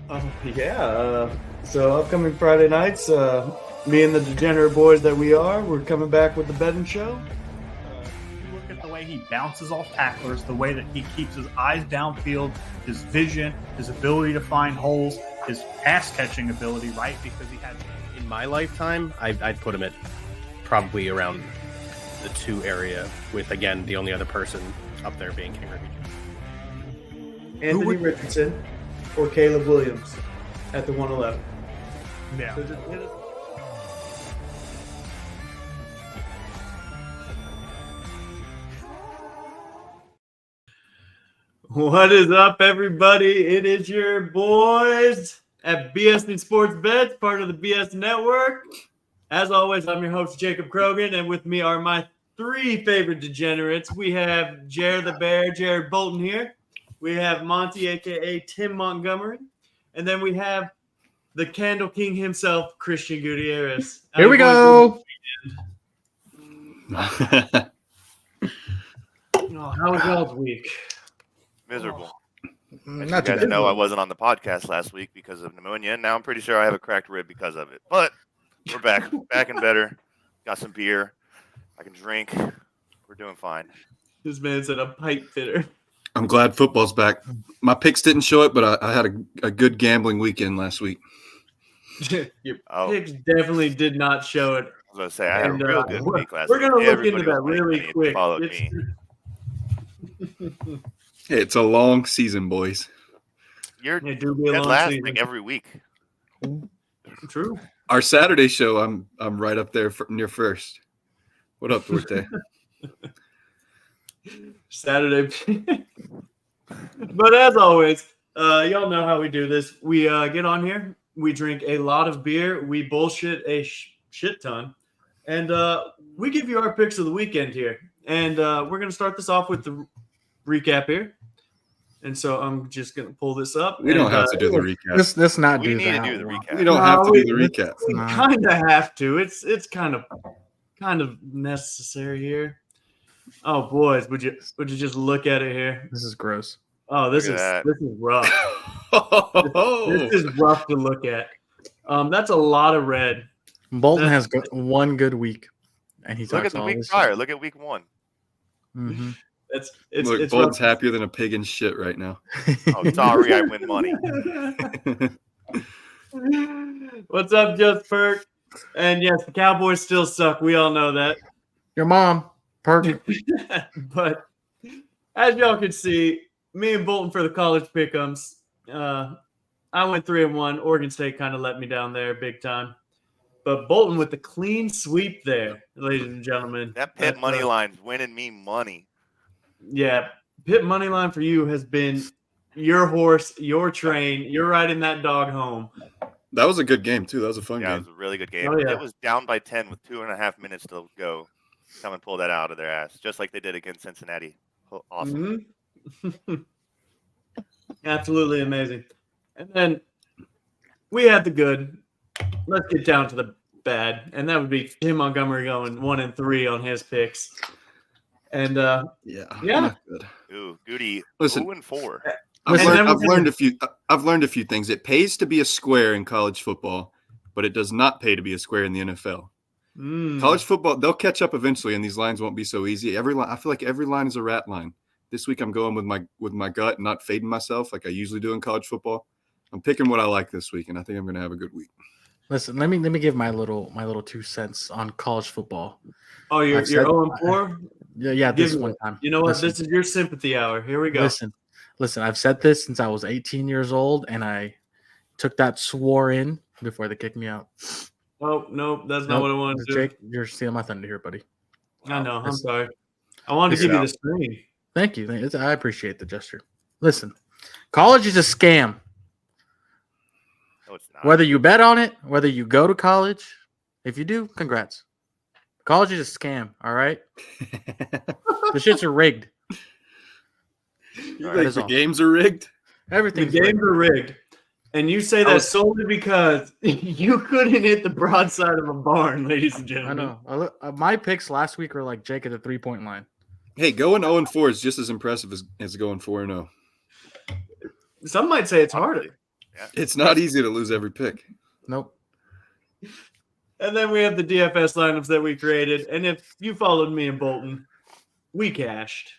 So upcoming Friday nights, me and the degenerate boys that we are, we're coming back with the betting show. You look at the way he bounces off tacklers, the way that he keeps his eyes downfield, his vision, his ability to find holes, his pass catching ability, right? Because he had. In my lifetime, I'd put him at probably around the 2 area, with again the only other person up there being King Ricky. Anthony Richardson or Caleb Williams at the 111. Yeah. What is up, everybody? It is your boys at B.S.ing Sports Bets, part of the B.S. Network. As always, I'm your host, Jacob Krogan, and with me are my 3 favorite degenerates. We have Jared the Bear, Jared Bolton here. We have Monty, a.k.a. Tim Montgomery. And then we have the Candle King himself, Christian Gutierrez. Here we go. How was y'all's week? Miserable. Not you too guys know I wasn't on the podcast last week because of pneumonia, and now I'm pretty sure I have a cracked rib because of it. But we're back and better. Got some beer. I can drink. We're doing fine. This man's at a pipe fitter. I'm glad football's back. My picks didn't show it, but I had a good gambling weekend last week. Your picks definitely did not show it. I was going to say, I had a real good week last we're week. We're going to look into that really quick. Followed me. Hey, it's a long season, boys. You're it do be a long last season. like every week. True. Our Saturday show, I'm right up there near first. What up, Duarte? Saturday. But as always, y'all know how we do this. We get on here, we drink a lot of beer, we bullshit a shit ton, and we give you our picks of the weekend here. And we're going to start this off with the recap here. And so I'm just going to pull this up. We don't have to do the recap. Let's not We do need that. to do the recap. We don't have to do the recap. We kind of have to. It's kind of necessary here. Oh boys, would you just look at it here? This is gross. Oh, this is rough. This is rough to look at. That's a lot of red. Bolton has one good week, and he Look talks at the all week this prior. shit. Look at week 1. Mm-hmm. It's Bolton's happier than a pig in shit right now. Oh, sorry, I win money. What's up, Just Perk? And yes, the Cowboys still suck. We all know that. Your mom, Perk. But as y'all can see, me and Bolton for the college pick'ems. I went 3-1. Oregon State kind of let me down there big time. But Bolton with the clean sweep there, ladies and gentlemen. That Pitt money line's winning me money. Yeah, Pitt money line for you has been your horse, your train. You're riding that dog home. That was a good game, too. That was a fun Yeah, it game. was a really good game. Oh, yeah. It was down by 10 with 2.5 minutes to go. Come and pull that out of their ass, just like they did against Cincinnati. Awesome. Mm-hmm. Absolutely amazing. And then we had the good. Let's get down to the bad, and that would be Tim Montgomery going 1-3 on his picks. And Not good. Ooh, Goody, Listen, 0-4. I've learned a few things. It pays to be a square in college football, but it does not pay to be a square in the NFL. College football, they'll catch up eventually, and these lines won't be so easy. I feel like every line is a rat line. This week I'm going with my gut and not fading myself like I usually do in college football. I'm picking what I like this week, and I think I'm going to have a good week. Listen, let me give my little 2 cents on college football. Oh, you're 0-4? Yeah, this one time. You know what? This is your sympathy hour. Here we go. Listen. I've said this since I was 18 years old, and I took that swore in before they kicked me out. Oh, no, that's not what I wanted to do. Jake, you're stealing my thunder here, buddy. I know. I'm sorry. I wanted to give you the screen. Thank you. I appreciate the gesture. Listen, college is a scam. No, it's not. Whether you bet on it, whether you go to college, if you do, congrats. College is a scam, all right? The shits are rigged. You think the games are rigged? Everything's The games are rigged. And you say that solely because you couldn't hit the broadside of a barn, ladies and I gentlemen. know. My picks last week were like Jake at the 3-point line. Hey, going 0-4 is just as impressive as going 4-0. Some might say it's harder. Yeah. It's not easy to lose every pick. Nope. And then we have the DFS lineups that we created. And if you followed me and Bolton, we cashed.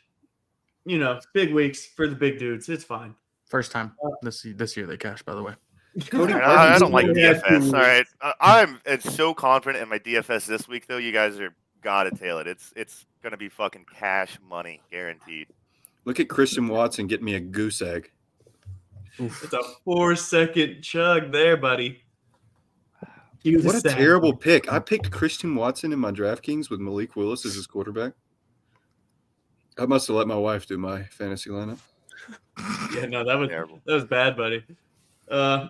Big weeks for the big dudes. It's fine. First time this year they cashed, by the way. Cody All right, I don't like Parkinson had DFS. 2 All right, weeks. I'm so confident in my DFS this week, though. You guys are gotta tail it. It's gonna be fucking cash money guaranteed. Look at Christian Watson get me a goose egg. It's a 4-second chug there, buddy. What a terrible pick. I picked Christian Watson in my DraftKings with Malik Willis as his quarterback. I must have let my wife do my fantasy lineup. Yeah, no, that was Terrible. that was bad, buddy. Does And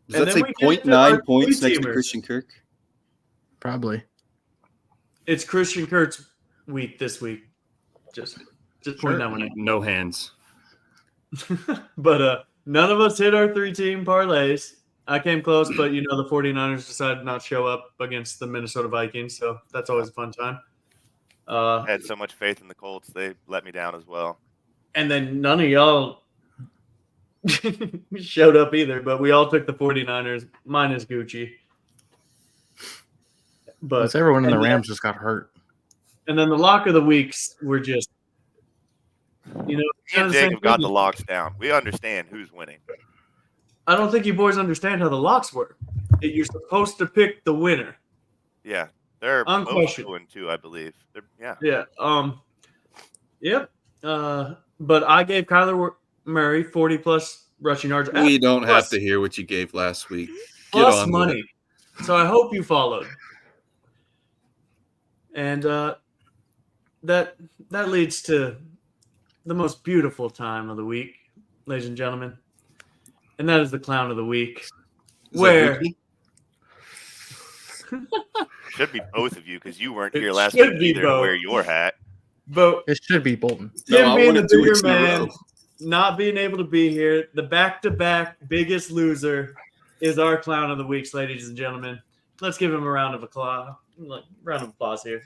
that then say we get into 0.9 our points next to three-teamers. Christian Kirk? Probably. It's Christian Kurt's week this week. Just point that one out. No hands. But none of us hit our 3-team parlays. I came close, but the 49ers decided not to show up against the Minnesota Vikings, so that's always a fun time. I had so much faith in the Colts, they let me down as well. And then none of y'all showed up either, but we all took the 49ers minus Gucci. But Because everyone in the and then- Rams just got hurt. And then the lock of the weeks were just, Me kind and of the same Jacob got thing. the locks down. We understand who's winning. I don't think you boys understand how the locks work. You're supposed to pick the winner. Yeah, they're both Unquestioned. 2-2, I believe. Yeah. Yeah. Yep. But I gave Kyler Murray 40+ rushing yards. We don't have Plus- to hear what you gave last week. Get plus on with money. it. So I hope you followed. And that leads to the most beautiful time of the week, ladies and gentlemen. And that is the clown of the week. Is that Where Gucci? Should be both of you because you weren't It here last should week be either to both. wear your hat. but It should be Bolton. No, Tim I being won the it 2 bigger weeks in a man, row. not being able to be here, the back-to-back biggest loser is our clown of the week, ladies and gentlemen. Let's give him a round of applause here.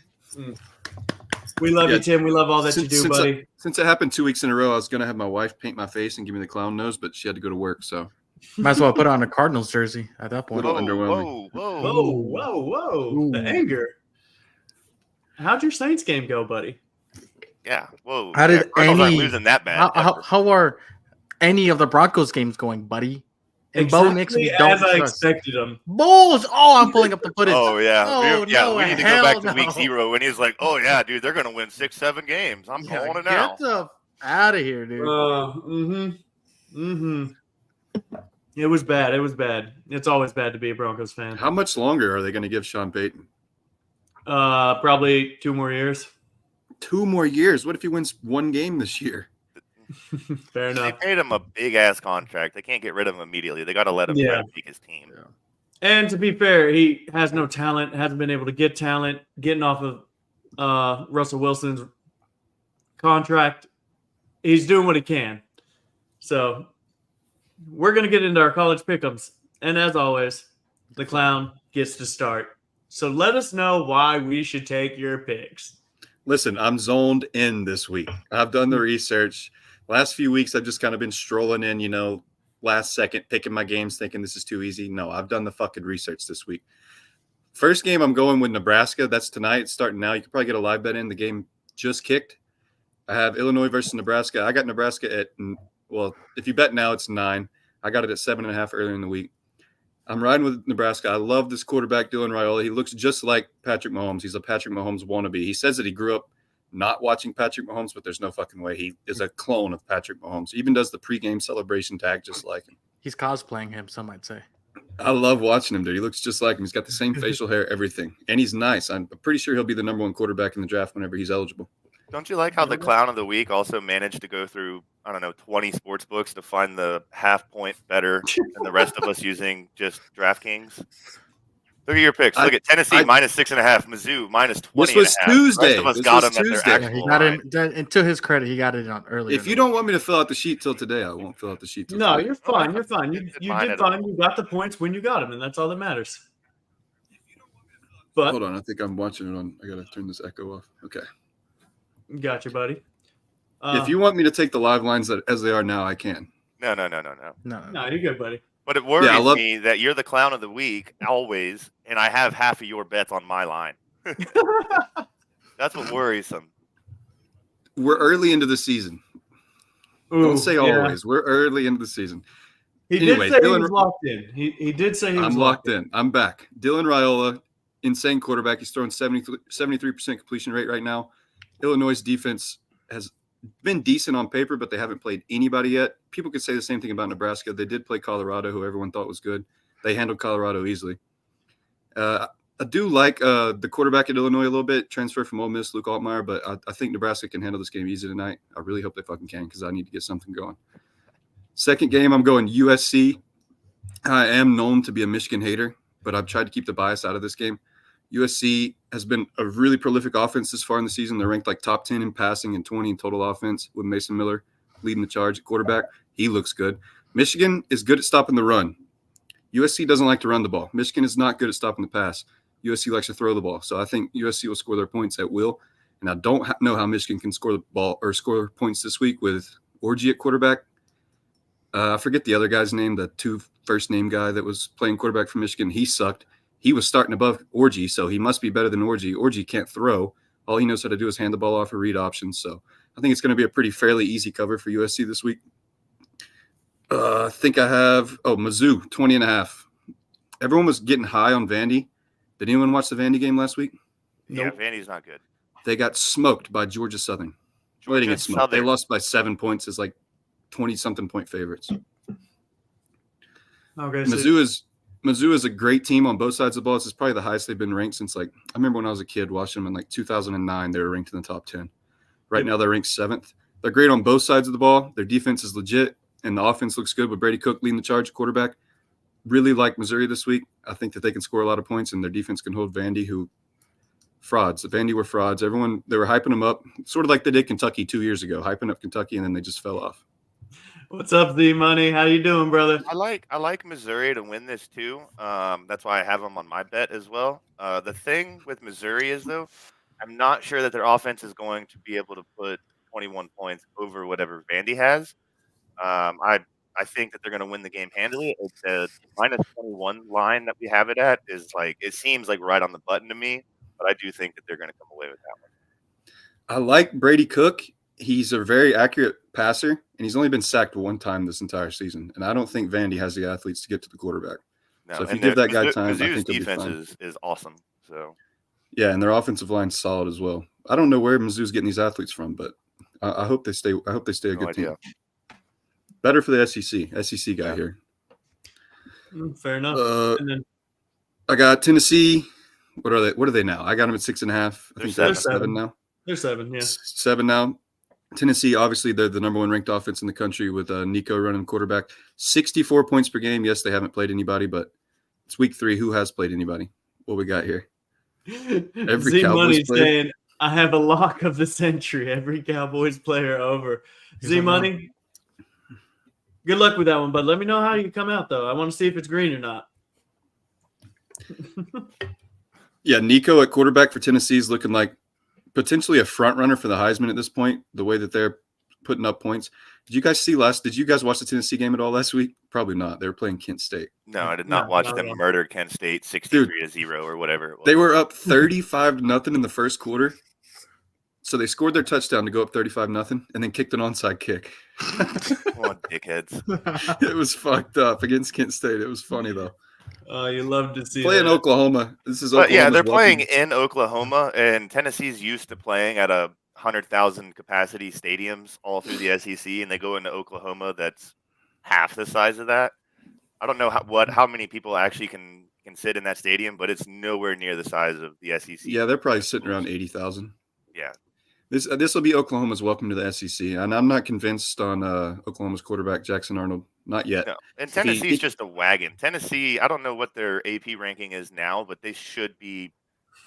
We love Yeah. you, Tim. We love all that you Since- do, since buddy. Since it happened 2 weeks in a row, I was going to have my wife paint my face and give me the clown nose, but she had to go to work, so. Might as well put on a Cardinals jersey at that point. Little Whoa, underwhelming. whoa. Whoa. The Ooh. anger. How'd your Saints game go, buddy? Yeah, whoa. How did Cardinals aren't any- losing that bad. How are any of the Broncos games going, buddy? And Bo Nix, we don't as I trust. expected them. Bulls! Oh, I'm pulling up the footage. Oh yeah, Oh, we no, need to go hell back to no. week 0 when he's like, "Oh yeah, dude, they're gonna win 6-7 games. I'm Yeah, calling it now." Get the out of here, dude. It was bad. It was bad. It's always bad to be a Broncos fan. How much longer are they going to give Sean Payton? Probably 2 more years. 2 more years. What if he wins 1 game this year? Fair They enough. paid him a big ass contract. They can't get rid of him immediately. They got to let him try Yeah. to make his team. Yeah. And to be fair, he has no talent, hasn't been able to get talent, getting off of Russell Wilson's contract. He's doing what he can. So we're going to get into our college pick'ems. And as always, the clown gets to start. So let us know why we should take your picks. Listen, I'm zoned in this week. I've done the research. Last few weeks, I've just kind of been strolling in, last second, picking my games, thinking this is too easy. No, I've done the fucking research this week. First game, I'm going with Nebraska. That's tonight. It's starting now. You could probably get a live bet in. The game just kicked. I have Illinois versus Nebraska. I got Nebraska at, if you bet now, it's 9. I got it at 7.5 earlier in the week. I'm riding with Nebraska. I love this quarterback, Dylan Raiola. He looks just like Patrick Mahomes. He's a Patrick Mahomes wannabe. He says that he grew up not watching Patrick Mahomes, but there's no fucking way. He is a clone of Patrick Mahomes. He even does the pregame celebration tag just like him. He's cosplaying him, some might say. I love watching him, dude. He looks just like him. He's got the same facial hair, everything. And he's nice. I'm pretty sure he'll be the number 1 quarterback in the draft whenever he's eligible. Don't you like how the clown of the week also managed to go through 20 sports books to find the half point better than the rest of us using just DraftKings? Look at your picks. Look at Tennessee minus 6.5, Mizzou minus 20. This was Tuesday. The rest of us This got was them at Tuesday. their Yeah, actual he got line. it. And to his credit, he got it on earlier. If you don't want me to fill out the sheet till today, I won't fill out the sheet till No, today. you're fine. You're fine. You Fine did at all. fine. You got the points when you got them, and that's all that matters. But Hold on. I think I'm watching it on. I got to turn this echo off. Okay. got you, buddy. If you want me to take the live lines as they are now, I can. No. No, you're good, buddy. But it worries me that you're the clown of the week always, and I have half of your bets on my line. That's what worrisome. We're early into the season. Don't say always. We're early into the seseason. He did say he was locked in. He did say he was locked in. I'm back. Dylan Raiola, insane quarterback. He's throwing 73% completion rate right now. Illinois' defense has been decent on paper, but they haven't played anybody yet. People could say the same thing about Nebraska. They did play Colorado, who everyone thought was good. They handled Colorado easily. I do like the quarterback at Illinois a little bit, transfer from Ole Miss, Luke Altmaier, but I think Nebraska can handle this game easy tonight. I really hope they fucking can because I need to get something going. Second game, I'm going USC. I am known to be a Michigan hater, but I've tried to keep the bias out of this game. USC has been a really prolific offense this far in the season. They're ranked like top 10 in passing and 20 in total offense with Mason Miller leading the charge at quarterback. He looks good. Michigan is good at stopping the run. USC doesn't like to run the ball. Michigan is not good at stopping the pass. USC likes to throw the ball. So I think USC will score their points at will. And I don't know how Michigan can score the ball or score points this week with Orji at quarterback. I forget the other guy's name, the first name guy that was playing quarterback for Michigan. He sucked. He was starting above Orji, so he must be better than Orji. Orji can't throw. All he knows how to do is hand the ball off or read options. So I think it's going to be a pretty fairly easy cover for USC this week. I think I have Mizzou 20.5. Everyone was getting high on Vandy. Did anyone watch the Vandy game last week? Yeah, Vandy's not good. They got smoked by Georgia Southern. They didn't get smoked. They lost by 7 points as like 20-something point favorites. Okay, Mizzou is a great team on both sides of the ball. This is probably the highest they've been ranked since I remember when I was a kid watching them in like 2009. They were ranked in the top 10. Right now they're ranked 7th. They're great on both sides of the ball. Their defense is legit, and the offense looks good with Brady Cook leading the charge at quarterback. Really like Missouri this week. I think that they can score a lot of points, and their defense can hold Vandy, who frauds. Vandy were frauds. They were hyping them up, sort of like they did Kentucky 2 years ago, hyping up Kentucky, and then they just fell off. What's up, Z Money? How you doing, brother? I like Missouri to win this too. That's why I have them on my bet as well. The thing with Missouri is though, I'm not sure that their offense is going to be able to put 21 points over whatever Vandy has. I think that they're going to win the game handily. It's a minus 21 line that we have it at is like it seems like right on the button to me, but I do think that they're going to come away with that one. I like Brady Cook. He's a very accurate passer, and he's only been sacked one time this entire season. And I don't think Vandy has the athletes to get to the quarterback. No, so if you give that guy time, Mizzou's I think defense is awesome. So yeah, and their offensive line's solid as well. I don't know where Mizzou's getting these athletes from, but I hope they stay. I hope they stay a good team. Better for the SEC guy here. Fair enough. And then I got Tennessee. What are they now? I got them at 6.5. I think they're 7 now. They're 7, yeah. 7 now. Tennessee, obviously, they're the number one ranked offense in the country with Nico running quarterback. 64 points per game. Yes, they haven't played anybody, but it's week 3. Who has played anybody? What we got here? Every Z Cowboys Money's player. saying, I have a lock of the century. Every Cowboys player over. Z Money, good luck with that one, but let me know how you come out, though. I want to see if it's green or not. Yeah, Nico at quarterback for Tennessee is looking like potentially a front runner for the Heisman at this point, the way that they're putting up points. Did you guys watch the Tennessee game at all last week? Probably not. They were playing Kent State. No, I did not watch them murder Kent State 63-0 or whatever it was. They were up 35-0 in the first quarter. So they scored their touchdown to go up 35-0 and then kicked an onside kick. Come on, dickheads. It was fucked up against Kent State. It was funny though. You love to see playing that. Oklahoma. This is but yeah, they're playing in Oklahoma, and Tennessee's used to playing at 100,000 capacity stadiums all through the SEC, and they go into Oklahoma that's half the size of that. I don't know how many people actually can sit in that stadium, but it's nowhere near the size of the SEC. Yeah, they're probably sitting around 80,000. Yeah. This will be Oklahoma's welcome to the SEC, and I'm not convinced on Oklahoma's quarterback Jackson Arnold. Not yet. No. And Tennessee's just a wagon. Tennessee, I don't know what their AP ranking is now, but they should be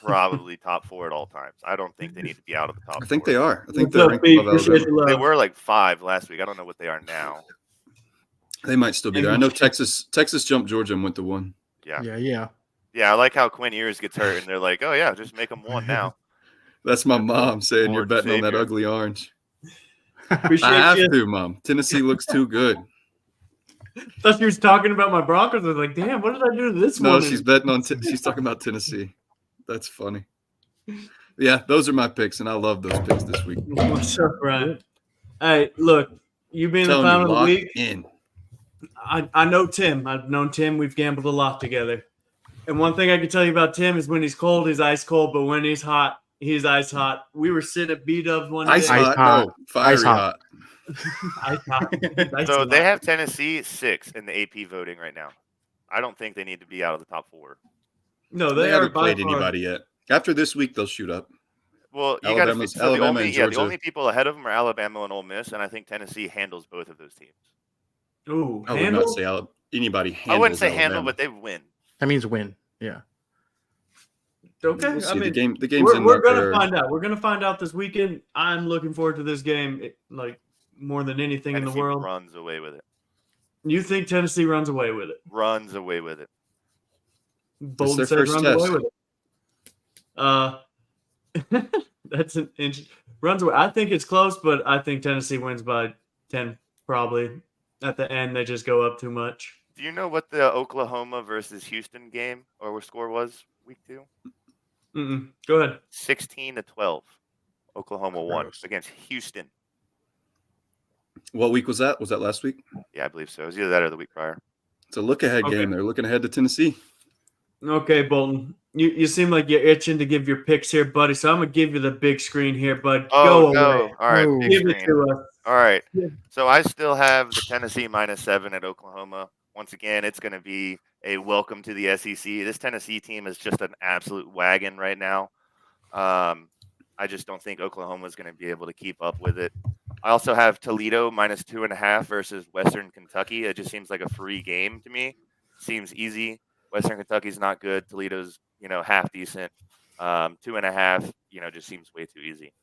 probably top 4 at all times. I don't think they need to be out of the top 4. I think they are. I think they're ranked above Alabama. They were like 5 last week. I don't know what they are now. They might still be there. I know Texas jumped Georgia and went to 1. Yeah. Yeah, I like how Quinn Ewers gets hurt, and they're like, oh, yeah, just make them 1 now. That's my mom saying you're betting on that ugly orange. I have to, Mom. Tennessee looks too good. thought she was talking about my Broncos. I was like, damn, what did I do to this No, one? she's betting on. She's talking about Tennessee. That's funny. Yeah, those are my picks, and I love those picks this week. What's up, Brian? Hey, look, you being the Telling you, clown of the lock week. in. I know Tim. I've known Tim. We've gambled a lot together. And one thing I can tell you about Tim is when he's cold, he's ice cold. But when he's hot, he's ice hot. We were sitting at B-Dubs one Ice day. hot, hot. no, fiery Ice hot. hot. Ice hot. He's ice So hot. they have Tennessee 6 in the AP voting right now. I don't think they need to be out of the top 4. No, They they haven't are by played far. anybody yet. After this week, they'll shoot up. Well, you got to. Alabama's- So Alabama the and only Georgia. the only people ahead of them are Alabama and Ole Miss, and I think Tennessee handles both of those teams. Ooh, I would handle? not say anybody handles I wouldn't say Alabama. handle, but they win. That means win. Yeah. Okay, We'll see. I mean, the game's we're in going to there. find out. We're going to find out this weekend. I'm looking forward to this game, like more than anything in Tennessee the world. runs away with it. You think Tennessee runs away with it? Runs away with it. Bolton their said first runs test. away with it. That's an inch. Runs away. I think it's close, but I think Tennessee wins by 10 probably. At the end, they just go up too much. Do you know what the Oklahoma versus Houston game or score was week 2? Go ahead. 16-12. Oklahoma won Gross. against Houston. What week was that? Was that last week? Yeah, I believe so. It was either that or the week prior. It's a look-ahead Okay. game. They're looking ahead to Tennessee. Okay, Bolton. You seem like you're itching to give your picks here, buddy. So I'm gonna give you the big screen here, bud. Oh, Go no. away. All right. Oh. Big Give it screen. to us. All right. Yeah. So I still have the Tennessee -7 at Oklahoma. Once again, it's going to be a welcome to the SEC. This Tennessee team is just an absolute wagon right now. I just don't think Oklahoma is going to be able to keep up with it. I also have Toledo -2.5 versus Western Kentucky. It just seems like a free game to me. Seems easy. Western Kentucky's not good. Toledo's, half decent. 2.5, just seems way too easy.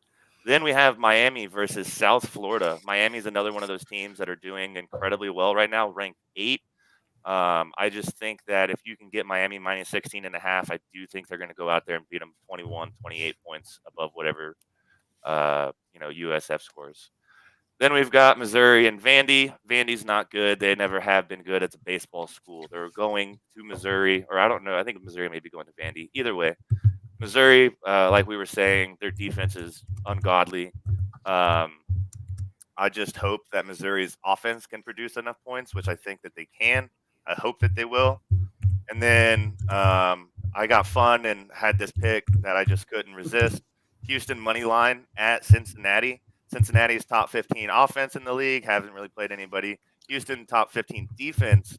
Then we have Miami versus South Florida. Miami's another one of those teams that are doing incredibly well right now, ranked 8. I just think that if you can get Miami -16.5, I do think they're going to go out there and beat them 21, 28 points above whatever, USF scores. Then we've got Missouri and Vandy. Vandy's not good. They never have been good. It's a baseball school. They're going to Missouri, or I don't know. I think Missouri may be going to Vandy. Either way, Missouri, like we were saying, their defense is ungodly. I just hope that Missouri's offense can produce enough points, which I think that they can. I hope that they will. And then I got fun and had this pick that I just couldn't resist. Houston money line at Cincinnati. Cincinnati's top 15 offense in the league. Haven't really played anybody. Houston top 15 defense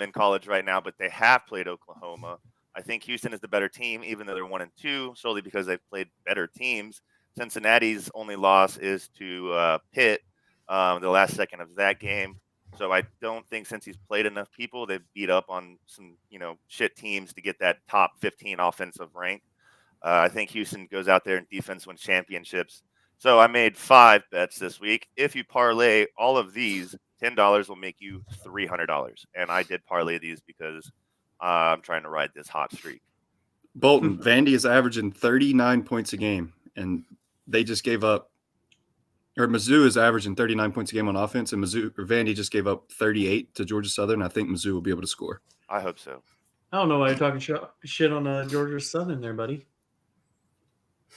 in college right now, but they have played Oklahoma. I think Houston is the better team, even though they're 1-2, solely because they've played better teams. Cincinnati's only loss is to Pitt, the last second of that game. So I don't think since he's played enough people, they've beat up on some, shit teams to get that top 15 offensive rank. I think Houston goes out there and defense wins championships. So I made 5 bets this week. If you parlay all of these, $10 will make you $300. And I did parlay these because I'm trying to ride this hot streak. Bolton, Vandy is averaging 39 points a game, and they just gave up. Or Mizzou is averaging 39 points a game on offense, and Vandy just gave up 38 to Georgia Southern. I think Mizzou will be able to score. I hope so. I don't know why you're talking shit on Georgia Southern there, buddy.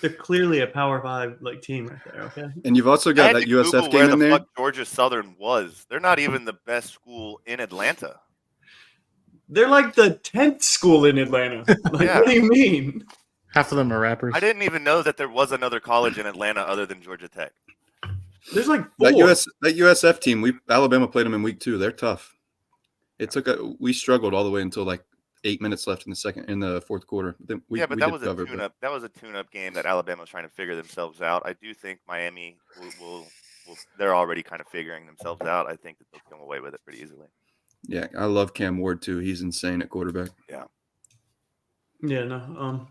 They're clearly a Power 5 team right there. Okay. And you've also I got had that to Google USF where game in the there. fuck Georgia Southern was. They're not even the best school in Atlanta. They're like the 10th school in Atlanta. Yeah. What do you mean? Half of them are rappers. I didn't even know that there was another college in Atlanta other than Georgia Tech. There's like 4. That USF team, Alabama played them in week 2. They're tough. We struggled all the way until 8 minutes left in the fourth quarter. Then we That did was cover, a tune-up. That was a tune-up game that Alabama was trying to figure themselves out. I do think Miami will they're already kind of figuring themselves out. I think that they'll come away with it pretty easily. Yeah, I love Cam Ward too. He's insane at quarterback. Yeah, no.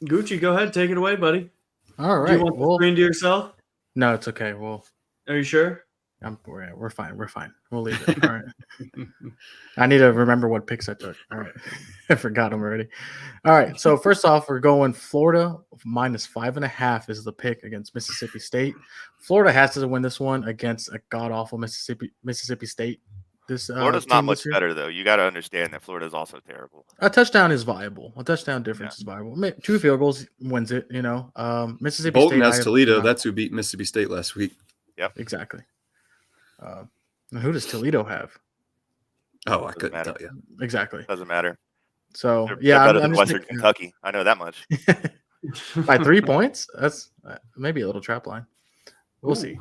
Gucci, go ahead, take it away, buddy. All Do right. you want the screen to yourself? No, it's okay. Are you sure? We're fine. We're fine. We'll leave it. All right. I need to remember what picks I took. All right. I forgot them already. All right. So first off, we're going Florida -5.5 is the pick against Mississippi State. Florida has to win this one against a god-awful Mississippi State this Florida's not team much this year. better though. You got to understand that Florida's also terrible. A touchdown is viable. A touchdown difference is viable. 2 field goals wins it. Mississippi Bolton State has Toledo. not- That's who beat Mississippi State last week. exactly. Who does Toledo have? Oh, I couldn't tell you. Exactly. Doesn't matter. So They're better I'm than just Western thinking, Kentucky. I know that much. by 3 points. That's maybe a little trap line. We'll see.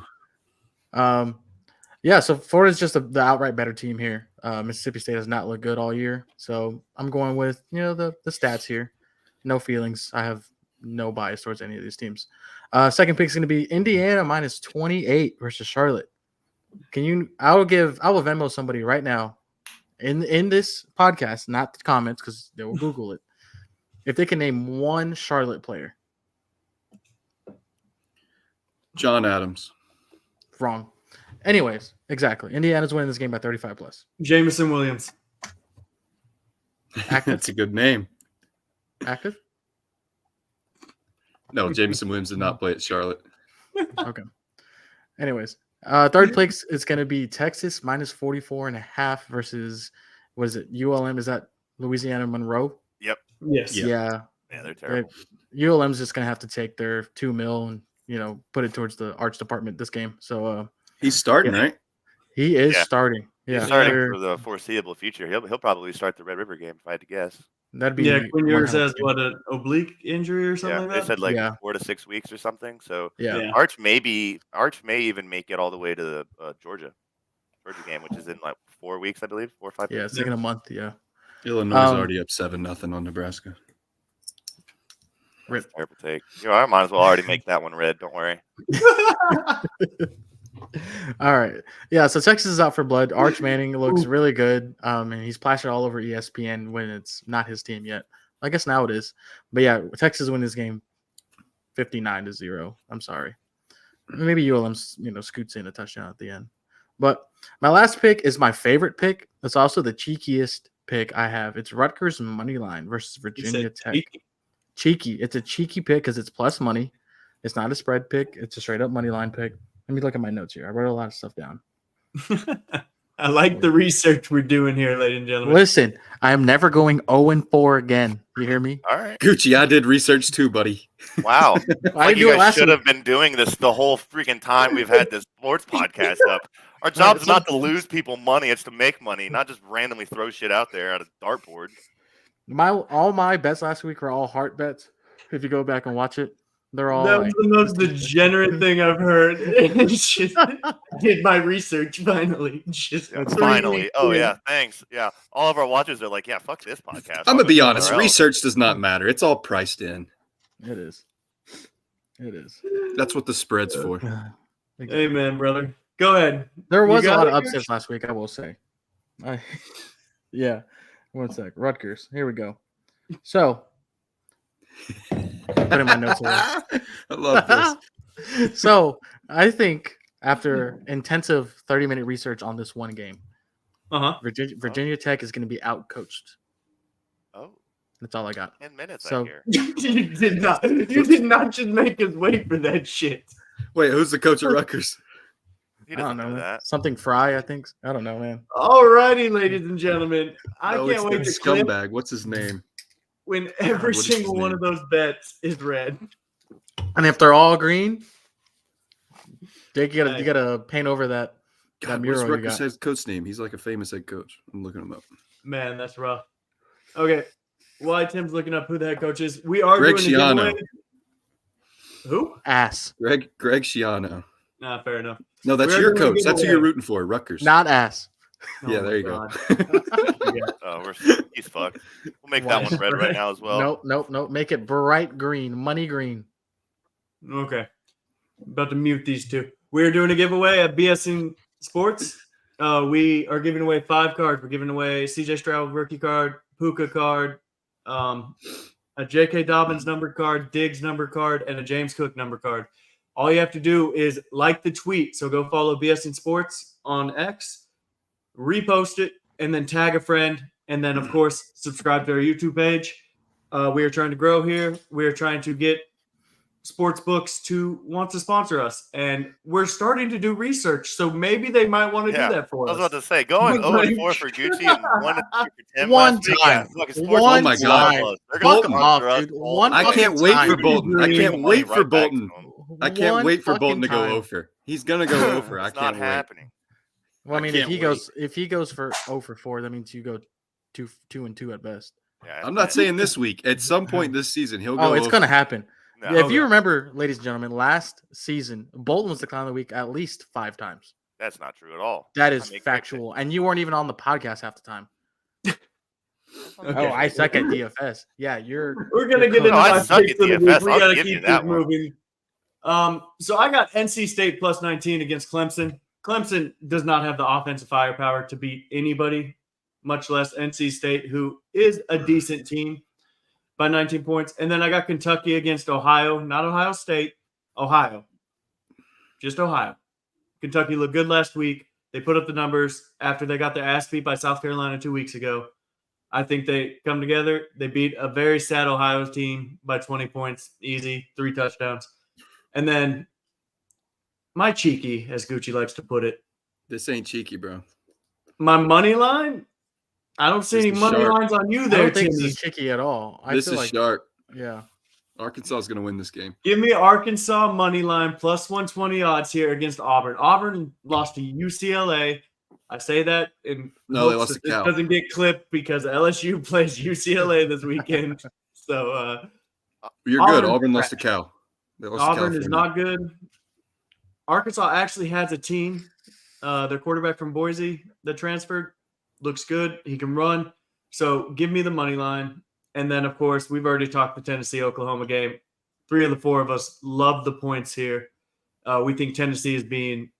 So Florida's just the outright better team here. Mississippi State has not looked good all year, so I'm going with the stats here. No feelings. I have no bias towards any of these teams. Second pick is going to be Indiana minus 28 versus Charlotte. I will Venmo somebody right now in this podcast, not the comments because they will Google it. If they can name one Charlotte player. John Adams. Wrong. Anyways, exactly. Indiana's winning this game by 35 plus. Jameson Williams. That's a good name. Active? No, Jameson Williams did not play at Charlotte. Okay. Anyways, third place is going to be Texas minus 44.5 versus, what is it, ULM? Is that Louisiana Monroe? Yep. Yes. Yeah. Yeah, they're terrible. ULM's just going to have to take their $2 million and, put it towards the arts department this game. So he's starting, right? he is starting. Yeah. He's starting for the foreseeable future. He'll probably start the Red River game if I had to guess. That'd be Quinn Ewers has an oblique injury or something like that? They said 4 to 6 weeks or something. So yeah. Arch may even make it all the way to the Georgia game, which is in 4 weeks, I believe, 4 or 5 weeks. Yeah, it's taking a month. Yeah. Illinois is already up 7-0 on Nebraska. Terrible take. I might as well already make that one red. Don't worry. All right. Yeah, so Texas is out for blood. Arch Manning looks really good. And he's plastered all over ESPN when it's not his team yet. I guess now it is. But yeah, Texas win this game 59-0. I'm sorry. Maybe ULM scoots in a touchdown at the end. But my last pick is my favorite pick. It's also the cheekiest pick I have. It's Rutgers money line versus Virginia Tech. Cheeky. It's a cheeky pick because it's plus money. It's not a spread pick. It's a straight up money line pick. Let me look at my notes here. I wrote a lot of stuff down. I like the research we're doing here, ladies and gentlemen. Listen, I am never going 0-4 again. You hear me? All right. Gucci, I did research too, buddy. Wow. I you guys should have been doing this the whole freaking time we've had this sports podcast up. Our job is not to lose people money. It's to make money, not just randomly throw shit out there at a dartboard. All my bets last week were all heart bets. If you go back and watch it, they're all. That was the most degenerate thing I've heard. Did my research finally. Finally. Oh yeah, thanks. Yeah, all of our watchers are like, yeah, fuck this podcast. I'm gonna be honest. Research does not matter. It's all priced in. It is. That's what the spread's for. Amen, brother. Go ahead. There was a lot of upsets last week, I will say. Yeah. 1 sec. Rutgers. Here we go. So, put in my notes away. I love this. So, I think after intensive 30-minute research on this one game, Virginia Tech is going to be out-coached. Oh. That's all I got. 10 minutes, So, I hear. You did not just make us wait for that shit. Wait, who's the coach at Rutgers? He I don't doesn't know know that. Something Fry, I think. I don't know, man. All righty, ladies and gentlemen. I No, can't it's wait the to clip scumbag. What's his name? when every what is his single one name? of those bets is red. And if they're all green, Jake, you gotta paint over that God, what's mural you Rutgers got. head coach name? He's like a famous head coach. I'm looking him up. Man, that's rough. Okay. While Tim's looking up who the head coach is, we are Greg doing a Schiano. giveaway. Who? Ass, Greg Schiano. Nah, fair enough. No, that's We're your doing a coach. That's who giveaway. you're rooting for. Rutgers. not ass. Yeah, Oh there you my go. Oh, he's fucked. We'll make that one red right now as well. Nope. Make it bright green, money green. Okay. About to mute these two. We're doing a giveaway at B.S.ing Sports. We are giving away 5 cards. We're giving away CJ Stroud rookie card, Puka card, a J.K. Dobbins numbered card, Diggs numbered card, and a James Cook numbered card. All you have to do is like the tweet. So go follow B.S.ing Sports on X, repost it, and then tag a friend. And then, of course, subscribe to our YouTube page. We are trying to grow here. We are trying to get sports books to want to sponsor us, and we're starting to do research, so maybe they might want to Yeah, do that for I us. was about to say, going Like- 0-4 for Gucci and 1-2 for Tim One last week. time. Yeah, fucking sports One books time. love us. They're Fuck gonna off, sponsor us dude. all One the I way. can't wait for time. Bolton. I Bring can't the wait money for right back to Bolton. them. I can't One wait for fucking Bolton to go time. over. He's gonna go over. I It's not can't wait. happening. Well, I I mean, can't if he goes for 0 for 4, that means you go 2-2 at best. Yeah, I'm not saying this week. At some point this season, he'll go. Oh, it's over. gonna happen. no. If you yeah. remember, ladies and gentlemen, last season Bolton was the clown of the week at least 5 times. That's not true at all. That I is make factual, and you weren't even on the podcast half the time. Okay. Oh, I suck at DFS. Yeah, you're. We're gonna you're get into No, I my suck picks at of the week. DFS. We I'll gotta give you keep that this one. moving. So I got NC State plus 19 against Clemson. Clemson does not have the offensive firepower to beat anybody, much less NC State, who is a decent team, by 19 points. And then I got Kentucky against Ohio, not Ohio State, Ohio. Just Ohio. Kentucky looked good last week. They put up the numbers after they got their ass beat by South Carolina 2 weeks ago. I think they come together. They beat a very sad Ohio team by 20 points, easy, 3 touchdowns. And then my cheeky, as Gucci likes to put it, This ain't cheeky, bro. my money line. I don't see This any is money sharp. lines on you I there, don't think Timmy. this is tricky at all. I This feel is like, sharp. yeah. Arkansas is gonna win this game. Give me Arkansas money line plus 120 odds here against Auburn. Auburn lost to UCLA. I say that in No, they hopes lost that to this Cal. doesn't get clipped because LSU plays UCLA this weekend. So You're good. Auburn's Auburn lost to trash. Cal. They lost to Auburn is California. not good. Arkansas actually has a team. Their quarterback from Boise that transferred looks good. He can run. So give me the money line. And then, of course, we've already talked the Tennessee-Oklahoma game. 3 of the 4 of us love the points here. We think Tennessee is being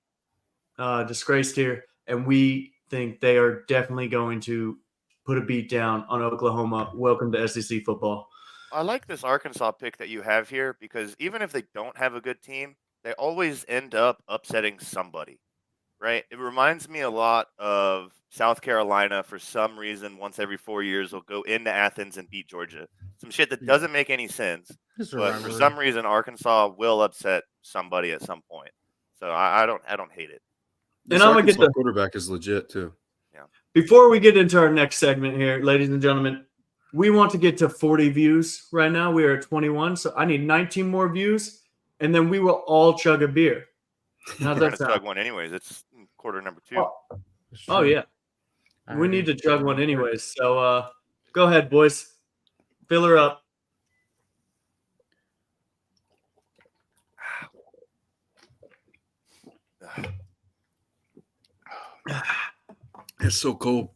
disgraced here, and we think they are definitely going to put a beat down on Oklahoma. Welcome to SEC football. I like this Arkansas pick that you have here because even if they don't have a good team, they always end up upsetting somebody, right? It reminds me a lot of South Carolina for some reason. Once every 4 years, they'll go into Athens and beat Georgia. Some shit that doesn't make any sense, This is a but for rivalry. some reason, Arkansas will upset somebody at some point. So I don't hate it. This And I'm gonna get Arkansas the quarterback is legit too. Before we get into our next segment here, ladies and gentlemen, we want to get to 40 views right now. We are at 21, so I need 19 more views, and then we will all chug a beer. How's We're that gonna sound? chug one anyways. It's quarter number 2. Oh, yeah. We need to chug one anyways. So go ahead, boys. Fill her up. It's so cold.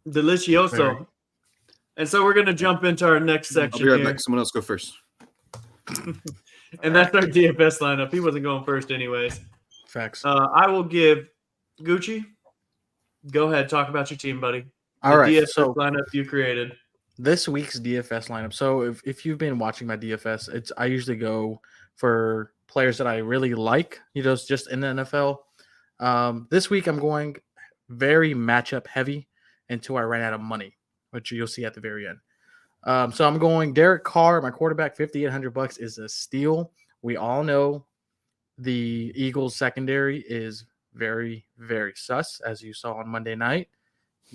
Delicioso. Very. And so we're going to jump into our next I'll section be right here. back. Someone else go first. And that's our DFS lineup. He wasn't going first anyways. Facts. I will give Gucci. Go ahead. Talk about your team, buddy. All right. DFS So lineup you created. this week's DFS lineup. So if you've been watching my DFS, I usually go for players that I really like, just in the NFL. This week I'm going very matchup heavy until I ran out of money, which you'll see at the very end. So I'm going Derek Carr, my quarterback, $5,800 is a steal. We all know the Eagles secondary is very, very sus, as you saw on Monday night.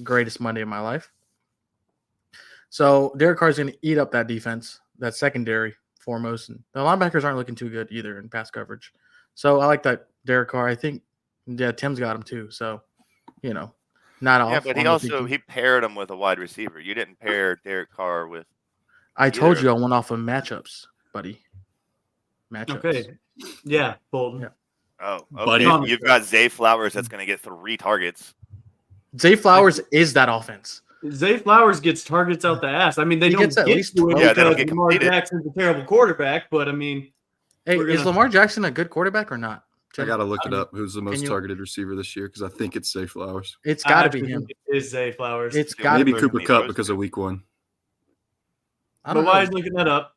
Greatest Monday of my life. So Derek Carr is going to eat up that defense, that secondary foremost. And the linebackers aren't looking too good either in pass coverage. So I like that Derek Carr. I think, Tim's got him too. So, not off. Yeah, but he on the also thinking. he paired him with a wide receiver. You didn't pair Derek Carr with. I told either. you I went off of matchups, buddy. Matchups. Okay. Yeah, Bolton. Yeah. Oh, Buddy. okay. You've got Zay Flowers that's going to get 3 targets. Zay Flowers is that offense. Zay Flowers gets targets out the ass. I mean, they He don't gets at get least to it 12. Yeah, they don't because get Lamar completed. Jackson's a terrible quarterback, but I mean, Hey, We're is gonna- Lamar Jackson a good quarterback or not? I gotta look it I mean, up. Who's the most you- targeted receiver this year? Because I think it's Zay Flowers. It's I got to actually be him. think it is Zay Flowers. It's Dude, got to Maybe be Cooper He Cup throws because it. of week 1. I but don't while know. he's looking that up,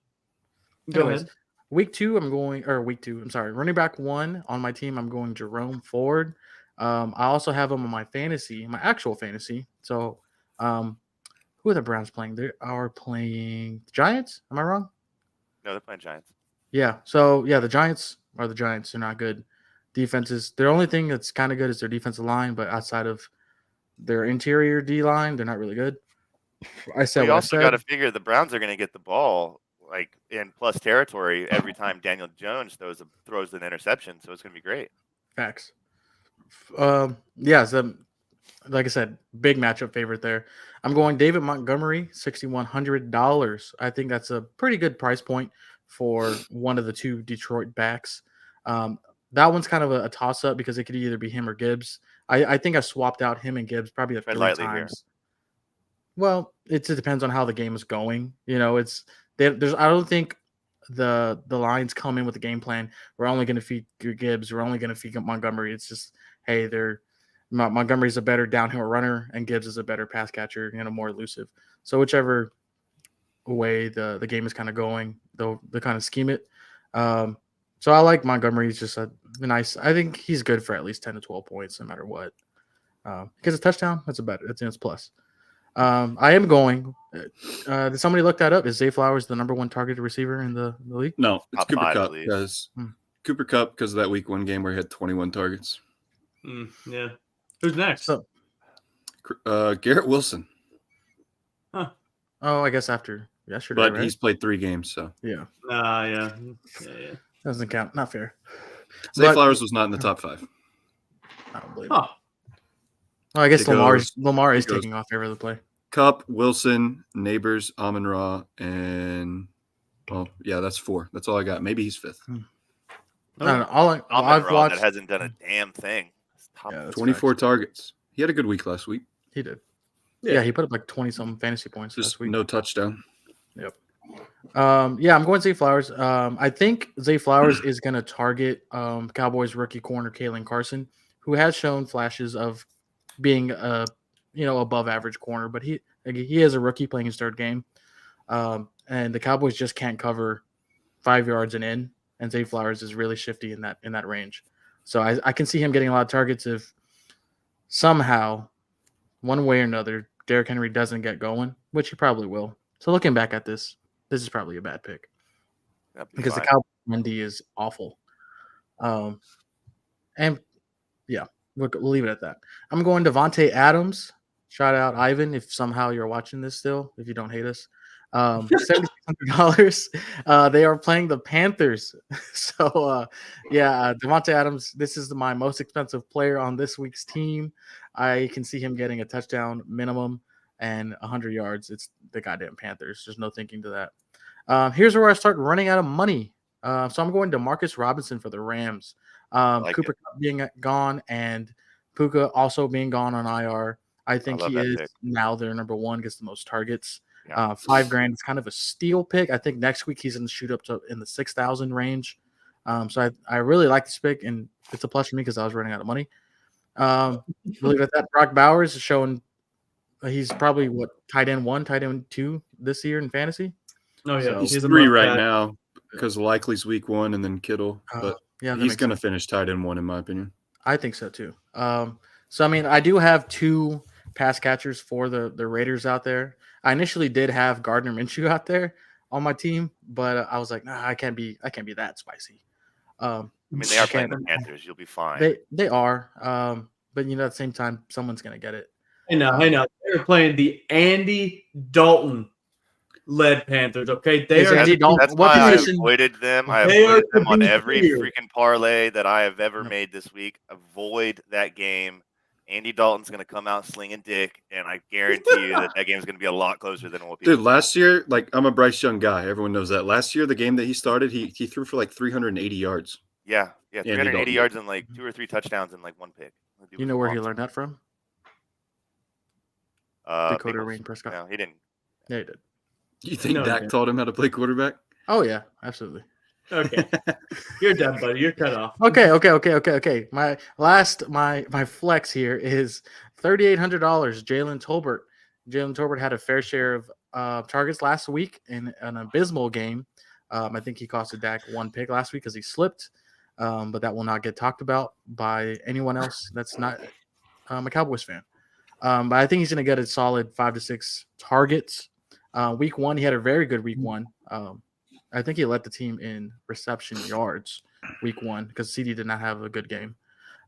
go Anyways, ahead. week 2, I'm sorry. Running back 1 on my team, I'm going Jerome Ford. I also have him on my actual fantasy. So, who are the Browns playing? They are playing the Giants. Am I wrong? No, they're playing Giants. Yeah. So yeah, the Giants are the Giants. They're not good defenses. Their only thing that's kind of good is their defensive line, but outside of their interior D line, they're not really good. I said We what I also got said. to figure the Browns are going to get the ball like in plus territory every time Daniel Jones throws an interception, so it's going to be great. Facts. Yeah. So like I said, big matchup favorite there. I'm going David Montgomery, $6,100. I think that's a pretty good price point for one of the two Detroit backs. Um, that one's kind of a toss up because it could either be him or Gibbs. I think I swapped out him and Gibbs probably Tread 3 lightly here. times. Well, it just depends on how the game is going. You know, there's I don't think the lines come in with a game plan. We're only going to feed Gibbs. We're only going to feed Montgomery. It's just hey, Montgomery's a better downhill runner and Gibbs is a better pass catcher and more elusive. So whichever way the game is kind of going, they'll kind of scheme it. So I like Montgomery. He's just a nice. I think he's good for at least 10 to 12 points no matter what. Because a touchdown, that's a plus. I am going. Did somebody look that up? Is Zay Flowers the number one targeted receiver in the league? No, it's Top Cooper five, Cup at least. because Cooper Cup because of that week 1 game where he had 21 targets. Yeah. Who's next? So, Garrett Wilson, oh, I guess after yesterday, but right? he's played 3 games, so Yeah, Yeah. doesn't count. Not fair. Zay But- Flowers was not in the top 5. I don't believe it. Oh, Well, I guess It goes- Lamar is it goes- taking off every other play. Cup, Wilson, Neighbors, Amon-Ra, and that's 4. That's all I got. Maybe he's 5th. I don't know. I've Amon-Ra watched. that hasn't done a damn thing. It's top Yeah, that's 24 facts. targets. He had a good week last week. He did. Yeah. Yeah, he put up like 20-some fantasy points Just last week. no touchdown. Yeah, I'm going Zay Flowers. I think Zay Flowers is going to target Cowboys rookie corner Kalen Carson, who has shown flashes of being above average corner, but he is a rookie playing his 3rd game, and the Cowboys just can't cover 5 yards and in, and Zay Flowers is really shifty in that range. So I can see him getting a lot of targets if somehow, one way or another, Derrick Henry doesn't get going, which he probably will. So looking back at this is probably a bad pick That'd be because fine. the Cowboys Monday is awful. And yeah, we'll leave it at that. I'm going Devontae Adams. Shout out Ivan if somehow you're watching this still, if you don't hate us. $7,600. They are playing the Panthers. So Devontae Adams, this is my most expensive player on this week's team. I can see him getting a touchdown minimum and 100 yards. It's the goddamn Panthers. There's no thinking to that. Here's where I start running out of money. So I'm going to Marcus Robinson for the Rams. Cooper Kupp being gone and Puka also being gone on IR. I think he is now their number one, gets the most targets. Yeah. $5,000 is kind of a steal pick. I think next week he's going to shoot up to in the 6,000 range. So I really like this pick, and it's a plus for me because I was running out of money. Believe it that Brock Bowers is showing he's probably tight end 1, tight end 2 this year in fantasy. Oh yeah, So- He's a 3 must right add. now because Likely's week 1 and then Kittle. But Yeah, that he's makes going to sense. finish tight end 1 in my opinion. I think so too. So I mean, I do have 2 pass catchers for the Raiders out there. I initially did have Gardner Minshew out there on my team, but I was like, nah, I can't be that spicy. I mean, they are playing the Panthers. You'll be fine. They are, but at the same time, someone's gonna get it. I know. They're playing the Andy Dalton led Panthers. Okay, they Is are. Andy Dalton- That's what why I position- avoided them. I They avoided are them on to be every feared. freaking parlay that I have ever Yep. made this week. Avoid that game. Andy Dalton's going to come out slinging dick, and I guarantee you that game's going to be a lot closer than what people. Dude, last year, I'm a Bryce Young guy. Everyone knows that. Last year, the game that he started, he threw for 380 yards. Yeah, Andy 380 Dalton. yards and 2 or 3 touchdowns and 1 pick. You know where he learned that from? Dakota Bengals. Rain Prescott. No, he didn't. Yeah, he did. You think No, Dak man. taught him how to play quarterback? Oh yeah, absolutely. Okay, you're done, buddy. You're cut off. Okay. My flex here is $3,800. Jalen Tolbert. Jalen Tolbert had a fair share of targets last week in an abysmal game. I think he costed Dak 1 pick last week because he slipped, but that will not get talked about by anyone else that's not a Cowboys fan. But I think he's going to get a solid 5 to 6 targets. Week 1, he had a very good week 1. I think he led the team in reception yards week 1 because CD did not have a good game.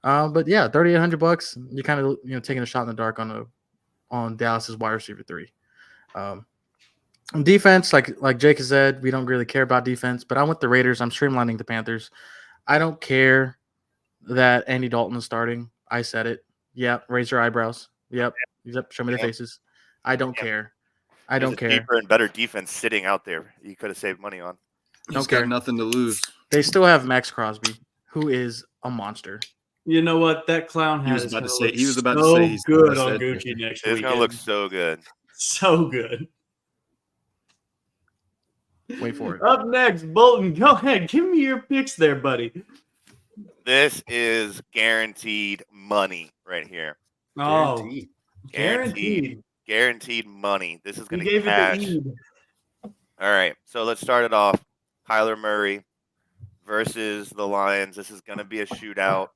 But yeah, $3,800. You kind of taking a shot in the dark on Dallas's wide receiver 3. Defense, like Jake has said, we don't really care about defense. But I'm with the Raiders. I'm streamlining the Panthers. I don't care that Andy Dalton is starting. I said it. Yep. Raise your eyebrows. Yep. Show me their faces. I don't care. I There's don't a care. cheaper and better defense sitting out there. You could have saved money on. He's got nothing to lose. They still have Max Crosby, who is a monster. You know what? That clown hat He was is about going to to say. look He was about to so say he's good the on best Gucci edge. next It's week. gonna look so good. So good. Wait for it. Up next, Bolton. Go ahead. Give me your picks there, buddy. This is guaranteed money right here. Oh, Guaranteed. Guaranteed money. This is He going to gave cash. it the All right, so let's start it off. Kyler Murray versus the Lions. This is going to be a shootout.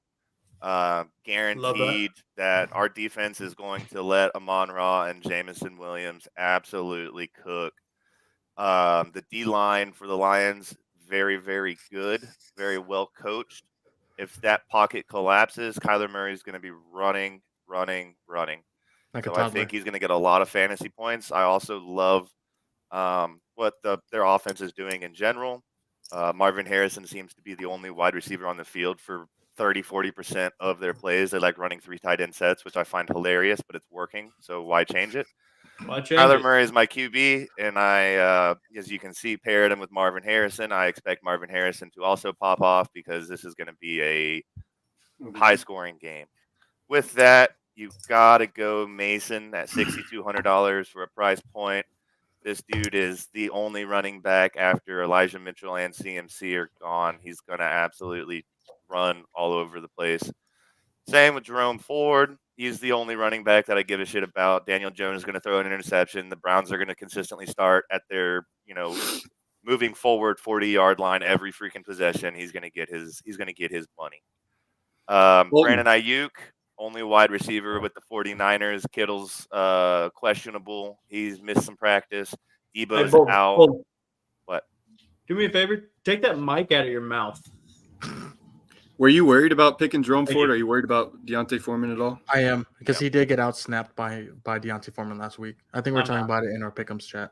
Guaranteed that our defense is going to let Amon-Ra and Jamison Williams absolutely cook. The D-line for the Lions, very, very good, very well coached. If that pocket collapses, Kyler Murray is going to be running. Like a So toddler. I think he's going to get a lot of fantasy points. I also love what their offense is doing in general. Marvin Harrison seems to be the only wide receiver on the field for 30-40% of their plays. They like running 3 tight end sets, which I find hilarious, but it's working. So why change it? Kyler Murray is my QB, and I, as you can see, paired him with Marvin Harrison. I expect Marvin Harrison to also pop off because this is going to be a high-scoring game. With that, you've got to go Mason at $6,200 for a price point. This dude is the only running back after Elijah Mitchell and CMC are gone. He's going to absolutely run all over the place. Same with Jerome Ford. He's the only running back that I give a shit about. Daniel Jones is going to throw an interception. The Browns are going to consistently start at their, moving forward 40-yard line every freaking possession. He's going to get his money. Brandon Ayuk, only wide receiver with the 49ers. Kittle's questionable. He's missed some practice. Debo's out. What? Do me a favor. Take that mic out of your mouth. Were you worried about picking Jerome Ford? Are you worried about Deontay Foreman at all? I am, because he did get outsnapped by Deontay Foreman last week. I think we're talking about it in our Pick'ems chat.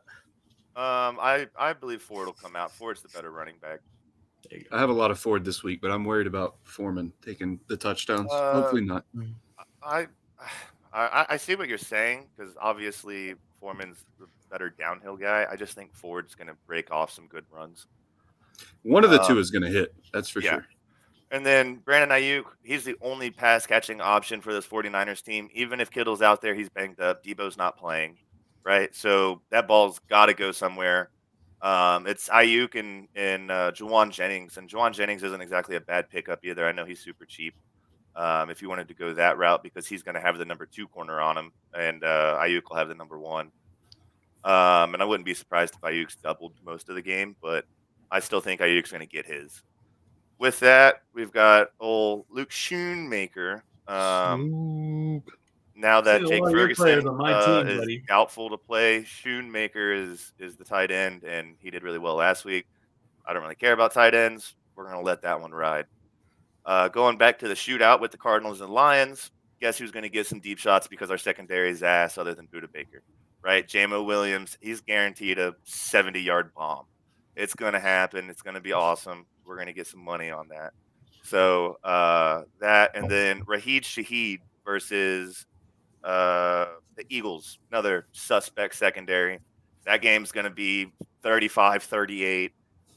I believe Ford will come out. Ford's the better running back. I have a lot of Ford this week, but I'm worried about Foreman taking the touchdowns. Hopefully not. I see what you're saying, because obviously Foreman's the better downhill guy. I just think Ford's going to break off some good runs. One of the two is going to hit. That's for sure. And then Brandon Ayuk, he's the only pass-catching option for this 49ers team. Even if Kittle's out there, he's banged up. Debo's not playing, right? So that ball's got to go somewhere. It's Ayuk and Juwan Jennings. And Juwan Jennings isn't exactly a bad pickup either. I know he's super cheap if you wanted to go that route, because he's going to have the number 2 corner on him, and Ayuk will have the number 1. And I wouldn't be surprised if Ayuk's doubled most of the game, but I still think Ayuk's going to get his. With that, we've got old Luke Schoonmaker. Now that Jake Ferguson is doubtful to play, Schoonmaker is the tight end, and he did really well last week. I don't really care about tight ends. We're going to let that one ride. Going back to the shootout with the Cardinals and Lions, guess who's going to get some deep shots because our secondary is ass other than Budda Baker, right? Jamo Williams, he's guaranteed a 70-yard bomb. It's going to happen. It's going to be awesome. We're going to get some money on that. So that, and then Raheed Shaheed versus the Eagles, another suspect secondary. That game's going to be 35-38.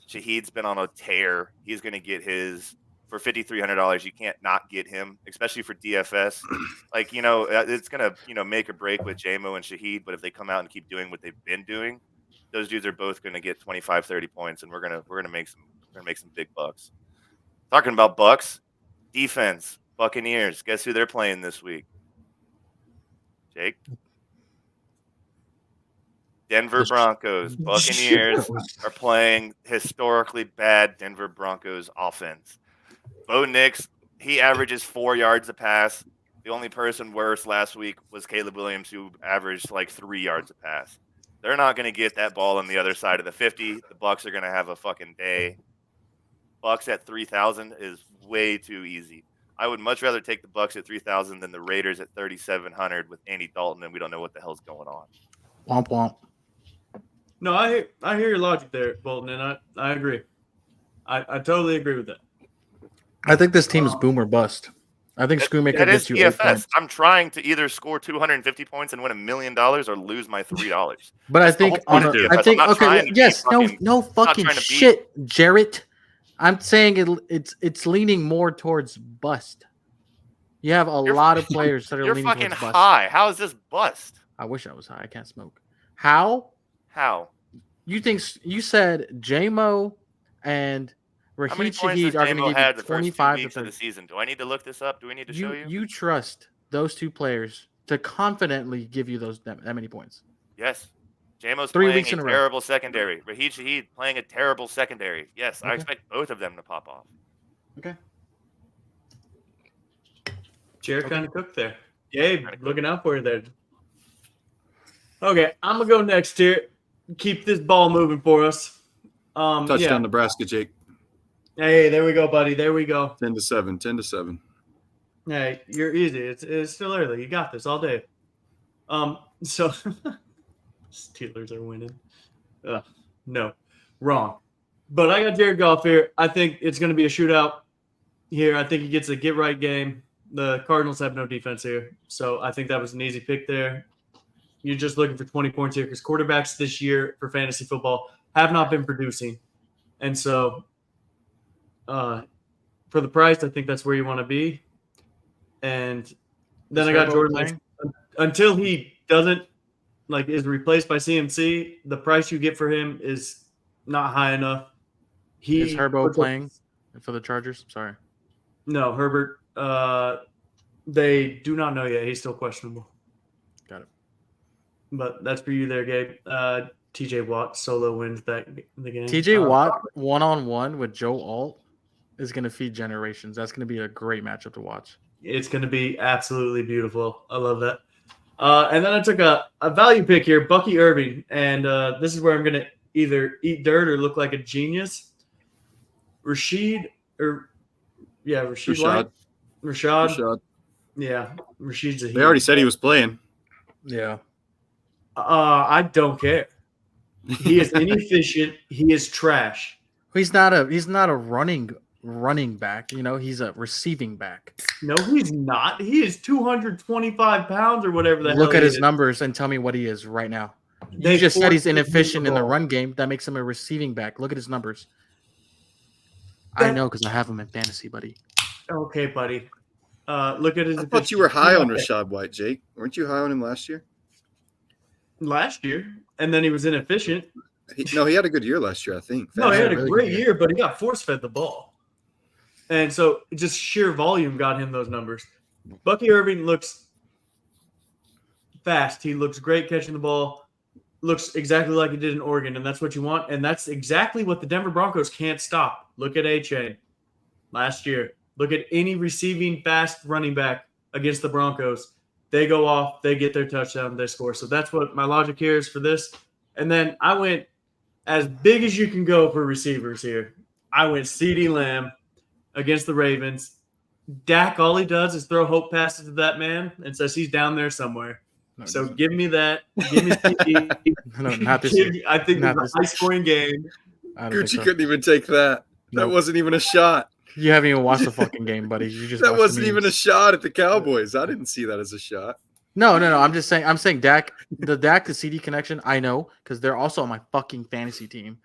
Shaheed's been on a tear. He's going to get his for $5,300. You can't not get him, especially for DFS. Like, it's going to, make or break with Jamo and Shaheed. But if they come out and keep doing what they've been doing, those dudes are both going to get 25, 30 points, and we're going to make some big bucks. Talking about bucks, defense, Buccaneers. Guess who they're playing this week? Jake? Denver Broncos. Buccaneers are playing historically bad Denver Broncos offense. Bo Nix, he averages 4 yards a pass. The only person worse last week was Caleb Williams, who averaged like 3 yards a pass. They're not going to get that ball on the other side of the 50. The Bucs are going to have a fucking day. Bucs at 3,000 is way too easy. I would much rather take the Bucs at 3,000 than the Raiders at 3,700 with Andy Dalton, and we don't know what the hell's going on. Womp womp. No, I hear your logic there, Bolton, and I agree. I totally agree with that. I think this team is boom or bust. I think Schoonmaker That is gets you 8 DFS. points. I'm trying to either score 250 points and win $1 million or lose my $3. But I think no fucking shit, Jarrett. I'm saying it's leaning more towards bust. You have a lot of players that are leaning towards bust. You're fucking high. How is this bust? I wish I was high. I can't smoke. How? You think you said J-Mo and Raheem Shaheed are going to give you 25 to 30 of the season? Do I need to look this up? Do we need to show you? You trust those two players to confidently give you that many points? Yes. J-Mo's 3 playing weeks in a a row. terrible secondary. Raheem Shaheed playing a terrible secondary. Yes, Okay. I expect both of them to pop off. Okay. Jared kind of cooked there. Gabe, looking out for you there. Okay, I'm going to go next here. Keep this ball moving for us. Touchdown Nebraska, Jake. Hey, there we go, buddy. There we go. 10-7. 10-7. Hey, you're easy. It's still early. You got this all day. So Steelers are winning. No, wrong. But I got Jared Goff here. I think it's going to be a shootout here. I think he gets a get-right game. The Cardinals have no defense here. So I think that was an easy pick there. You're just looking for 20 points here because quarterbacks this year for fantasy football have not been producing. And so for the price, I think that's where you want to be. And then I got Jordan Lane. Until he doesn't is replaced by CMC, the price you get for him is not high enough. Is Herbo playing for the Chargers? Sorry. No, Herbert. They do not know yet. He's still questionable. Got it. But that's for you there, Gabe. TJ Watt solo wins the game. TJ Watt one-on-one with Joe Alt is going to feed generations. That's going to be a great matchup to watch. It's going to be absolutely beautiful. I love that. And then I took a value pick here, Bucky Irving. And this is where I'm going to either eat dirt or look like a genius. Rashad. Yeah, Rashid's a They already said he was playing. Yeah. I don't care. He is inefficient. He is trash. He's not a running back. He's a receiving back. No, he's not. He is 225 pounds or whatever the hell. Look at his numbers and tell me what he is right now. You just said he's inefficient in the run game. That makes him a receiving back. Look at his numbers. I know because I have him in fantasy, buddy. Okay, buddy. Look at his. I thought you were high on Rashad White, Jake. Weren't you high on him last year? Last year, and then he was inefficient. He had a good year last year, I think. No, he had a great year, but he got force-fed the ball. And so just sheer volume got him those numbers. Bucky Irving looks fast. He looks great catching the ball. Looks exactly like he did in Oregon, and that's what you want. And that's exactly what the Denver Broncos can't stop. Look at A-Chain last year. Look at any receiving fast running back against the Broncos. They go off, they get their touchdown, they score. So that's what my logic here is for this. And then I went as big as you can go for receivers here. I went CeeDee Lamb against the Ravens. Dak, all he does is throw hope passes to that man and says he's down there somewhere. So give me that. Give me CeeDee. No, not this year. I think it's a high-scoring game. Gucci couldn't even take that. That wasn't even a shot. You haven't even watched the fucking game, buddy. You just that wasn't even a shot at the Cowboys. I didn't see that as a shot. No. I'm saying Dak, the Dak to CD connection. I know because they're also on my fucking fantasy team.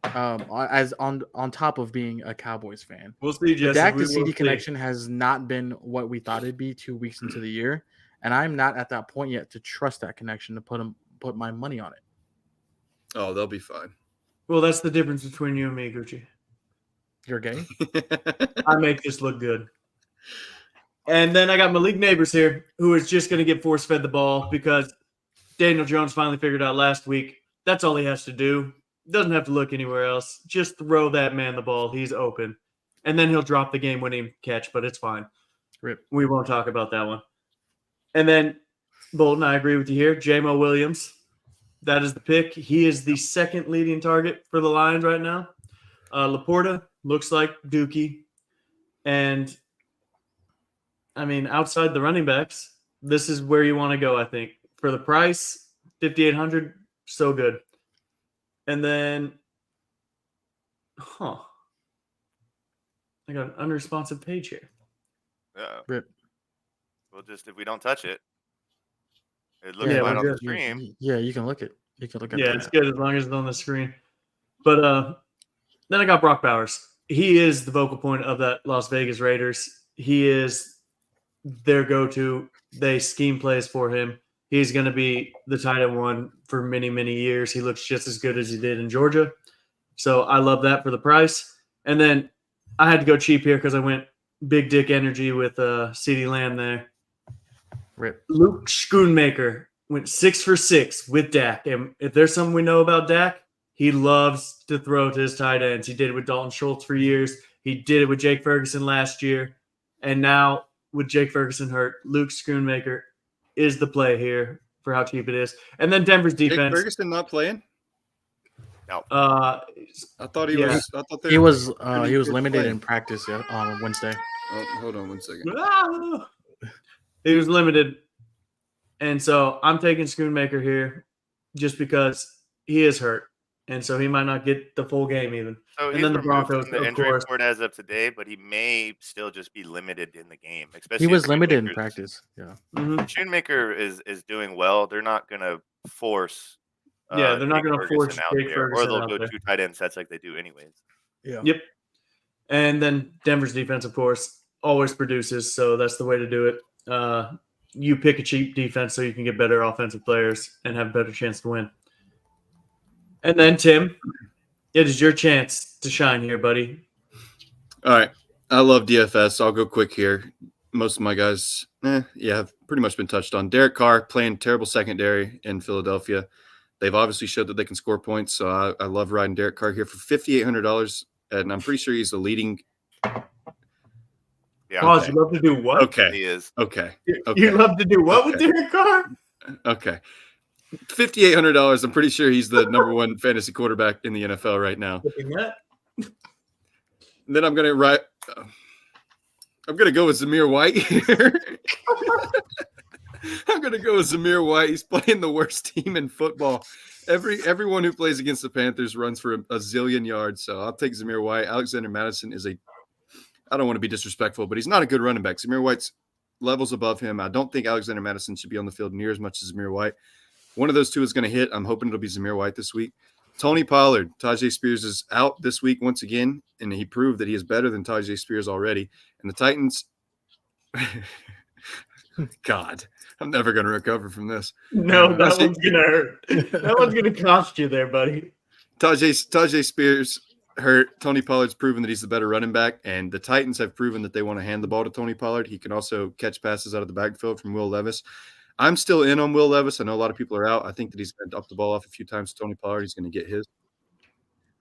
As on top of being a Cowboys fan, we'll see. Jesse, the Dak to CD connection has not been what we thought it'd be 2 weeks into the year, and I'm not at that point yet to trust that connection to put my money on it. Oh, they'll be fine. Well, that's the difference between you and me, Gucci. You're gay? I make this look good. And then I got Malik Neighbors here, who is just going to get force-fed the ball because Daniel Jones finally figured out last week that's all he has to do. Doesn't have to look anywhere else. Just throw that man the ball. He's open. And then he'll drop the game-winning catch, but it's fine. Rip. We won't talk about that one. And then, Bolton, I agree with you here. J-Mo Williams. That is the pick. He is the second leading target for the Lions right now. Laporta looks like Dookie. And, I mean, outside the running backs, this is where you want to go, I think. For the price, $5,800, so good. And then, I got an unresponsive page here. Yeah. Rip. Well, just if we don't touch it, it looks Yeah, fine we're on the good. stream. Yeah, you can look at. You can look at. Yeah, it. it's good as long as it's on the screen. But then I got Brock Bowers. He is the vocal point of that Las Vegas Raiders. He is their go-to. They scheme plays for him. He's going to be the tight end one for many, many years. He looks just as good as he did in Georgia. So I love that for the price. And then I had to go cheap here because I went big dick energy with CeeDee Lamb there. Rip. Luke Schoonmaker went 6 for 6 with Dak. And if there's something we know about Dak, he loves to throw to his tight ends. He did it with Dalton Schultz for years. He did it with Jake Ferguson last year. And now with Jake Ferguson hurt, Luke Schoonmaker is the play here for how cheap it is. And then Denver's Jake defense. Ferguson not playing? No. I thought he Yeah. was. I thought He was pretty good limited play. in practice on Wednesday. Oh, hold on one second. He was limited. And so I'm taking Schoonmaker here just because he is hurt. And so he might not get the full game even. So And he's then the removed Broncos, from the of injury course. report as of today, but he may still just be limited in the game. Especially He was if limited in Schoonmaker's- practice. Yeah. Mhm. Shoemaker is doing well. They're not going to force. Yeah, they're not Jake going to force Ferguson out Jake there, or Ferguson they'll out go there. 2 tight end sets like they do anyways. Yeah. Yep. And then Denver's defense, of course, always produces. So that's the way to do it. You pick a cheap defense so you can get better offensive players and have a better chance to win. And then, Tim, it is your chance to shine here, buddy. All right. I love DFS. I'll go quick here. Most of my guys, have pretty much been touched on. Derek Carr playing terrible secondary in Philadelphia. They've obviously showed that they can score points, so I love riding Derek Carr here for $5,800, and I'm pretty sure he's the leading. Yeah, Pause, you love to do what? Okay. he is. Okay. You love to do what with Okay. Derek Carr? Okay. $5,800. I'm pretty sure he's the number one fantasy quarterback in the NFL right now. Looking at? And then I'm gonna go with Zamir White here. I'm gonna go with Zamir White. He's playing the worst team in football. Everyone who plays against the Panthers runs for a zillion yards. So I'll take Zamir White. Alexander Madison is I don't want to be disrespectful, but he's not a good running back. Zamir White's levels above him. I don't think Alexander Madison should be on the field near as much as Zamir White. One of those two is going to hit. I'm hoping it'll be Zamir White this week. Tony Pollard. Tajay Spears is out this week once again, and he proved that he is better than Tajay Spears already. And the Titans – God, I'm never going to recover from this. No, that one's going to hurt. That one's going to cost you there, buddy. Tajay Spears hurt. Tony Pollard's proven that he's the better running back, and the Titans have proven that they want to hand the ball to Tony Pollard. He can also catch passes out of the backfield from Will Levis. I'm still in on Will Levis. I know a lot of people are out. I think that he's going to dump the ball off a few times to Tony Pollard. He's going to get his.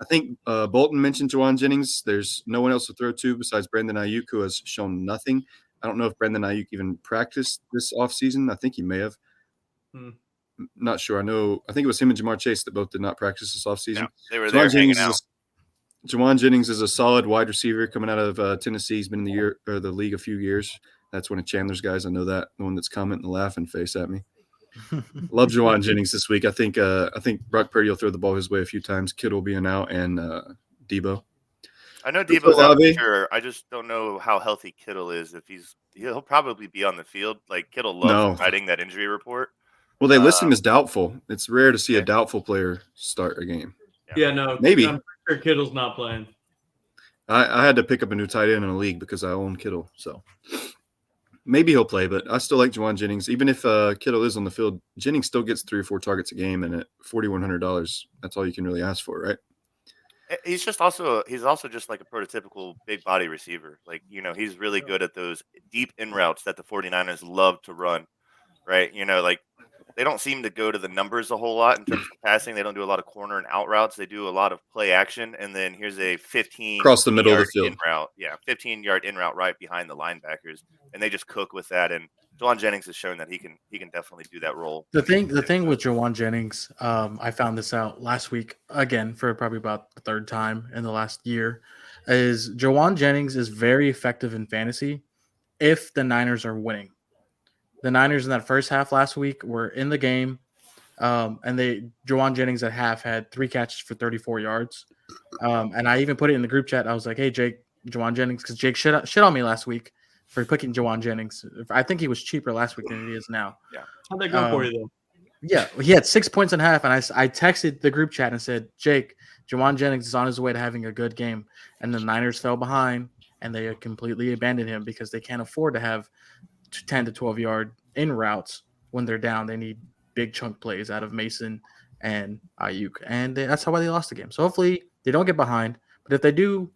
I think Bolton mentioned Juwan Jennings. There's no one else to throw to besides Brandon Ayuk, who has shown nothing. I don't know if Brandon Ayuk even practiced this offseason. I think he may have. Not sure. I think it was him and Jamar Chase that both did not practice this offseason. Yeah, they were there hanging out. Juwan Jennings is a solid wide receiver coming out of Tennessee. He's been in the league a few years. That's one of Chandler's guys. I know that, the one that's commenting the laughing face at me. Love Juwan Jennings this week. I think Brock Purdy will throw the ball his way a few times. Kittle being out and Debo. I know Debo's out for sure. I just don't know how healthy Kittle is. He'll probably be on the field. Like Kittle loves writing that injury report. Well, they list him as doubtful. It's rare to see a doubtful player start a game. Yeah, no. Maybe. I'm sure Kittle's not playing. I had to pick up a new tight end in a league because I own Kittle. So maybe he'll play, but I still like Juwan Jennings. Even if Kittle is on the field, Jennings still gets 3 or 4 targets a game, and at $4,100, that's all you can really ask for, right? He's also just like a prototypical big body receiver. Like, he's really good at those deep in routes that the 49ers love to run, right? Like they don't seem to go to the numbers a whole lot in terms of passing. They don't do a lot of corner and out routes. They do a lot of play action, and then here's a 15 Across the middle of the yard field. in route. Yeah, 15-yard in route right behind the linebackers, and they just cook with that. And Jawan Jennings has shown that he can definitely do that role. The thing with Jawan Jennings, I found this out last week again for probably about the third time in the last year, is Jawan Jennings is very effective in fantasy if the Niners are winning. The Niners in that first half last week were in the game, and Jawan Jennings at half had 3 catches for 34 yards. And I even put it in the group chat. I was like, "Hey Jake, Jawan Jennings," because Jake shit on me last week for picking Jawan Jennings. I think he was cheaper last week than he is now. Yeah. How'd that go for you though? Yeah, he had 6 points and a half, and I texted the group chat and said, "Jake, Jawan Jennings is on his way to having a good game," and the Niners fell behind, and they completely abandoned him because they can't afford to have 10 to 12-yard in routes when they're down. They need big chunk plays out of Mason and Ayuk, and that's how they lost the game. So hopefully they don't get behind, but if they do,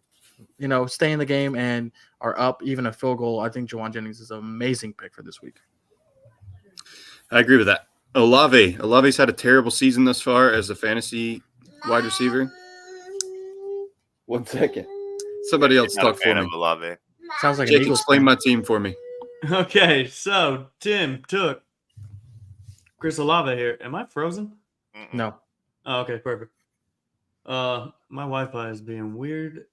stay in the game and are up even a field goal, I think Jawan Jennings is an amazing pick for this week. I agree with that. Olave's had a terrible season thus far as a fantasy wide receiver. 1 second. Somebody else Not a talk for fan me. of Olave. Sounds like Jake, an Eagles explain fan. my team for me. Okay, so Tim took Chris Olave here. Am I frozen? Mm-mm. No. Oh, okay, perfect. My Wi-Fi is being weird.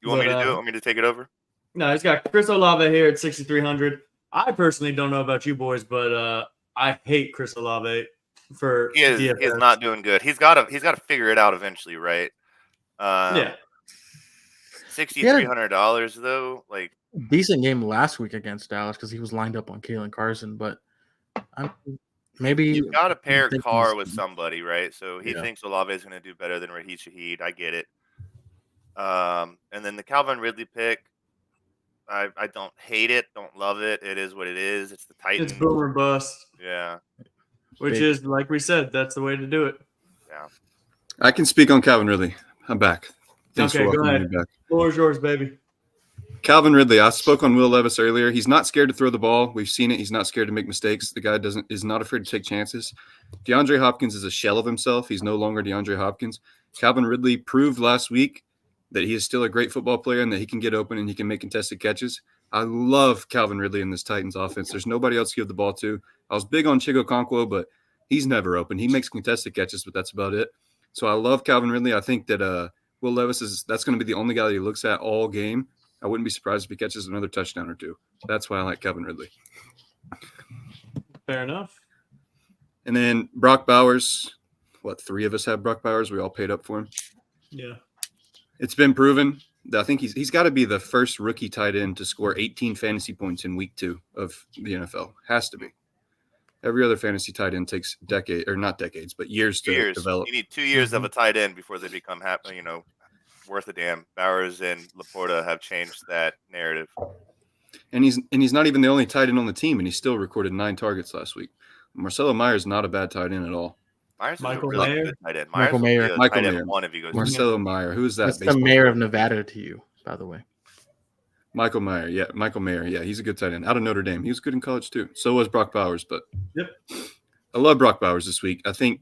You want me to But, do it? Want me to take it over? No, he's got Chris Olave here at 6,300. I personally don't know about you boys, but I hate Chris Olave for He is DFS. not doing good. He's got to figure it out eventually, right? Yeah. $6,300 though, like Decent game last week against Dallas because he was lined up on Kalen Carson, but maybe you got to pair think Carr he's- with somebody, right? So he Yeah. thinks Olave is going to do better than Raheem Shaheed. I get it. And then the Calvin Ridley pick, I don't hate it, don't love it. It is what it is. It's the Titans. It's boomer bust, Yeah, which Big. is, like we said, that's the way to do it. yeah. I can speak on Calvin Ridley. I'm back. Thanks Okay, for go welcoming ahead. me back. Floor is yours, baby. Calvin Ridley. I spoke on Will Levis earlier. He's not scared to throw the ball. We've seen it. He's not scared to make mistakes. The guy is not afraid to take chances. DeAndre Hopkins is a shell of himself. He's no longer DeAndre Hopkins. Calvin Ridley proved last week that he is still a great football player and that he can get open and he can make contested catches. I love Calvin Ridley in this Titans offense. There's nobody else to give the ball to. I was big on Chigo Okonkwo, but he's never open. He makes contested catches, but that's about it. So I love Calvin Ridley. I think that Will Levis that's going to be the only guy that he looks at all game. I wouldn't be surprised if he catches another touchdown or two. That's why I like Calvin Ridley. Fair enough. And then Brock Bowers. 3 of us have Brock Bowers? We all paid up for him. Yeah. It's been proven. I think he's got to be the first rookie tight end to score 18 fantasy points in week 2 of the NFL. Has to be. Every other fantasy tight end takes years to develop. You need 2 years of a tight end before they become worth a damn. Bowers and Laporta have changed that narrative. And he's not even the only tight end on the team, and he still recorded 9 targets last week. Marcelo Myers not a bad tight end at all. Myers Michael is a really Mayer? good tight end. Michael Myers Mayer. will be a Michael tight end Mayer. 1 if he goes. Marcelo Meyer. Who's that? That's the baseball mayor player? of Nevada to you, by the way. Michael Mayer. Yeah, Michael Mayer. Yeah, he's a good tight end. Out of Notre Dame. He was good in college too. So was Brock Bowers. But Yep. I love Brock Bowers this week. I think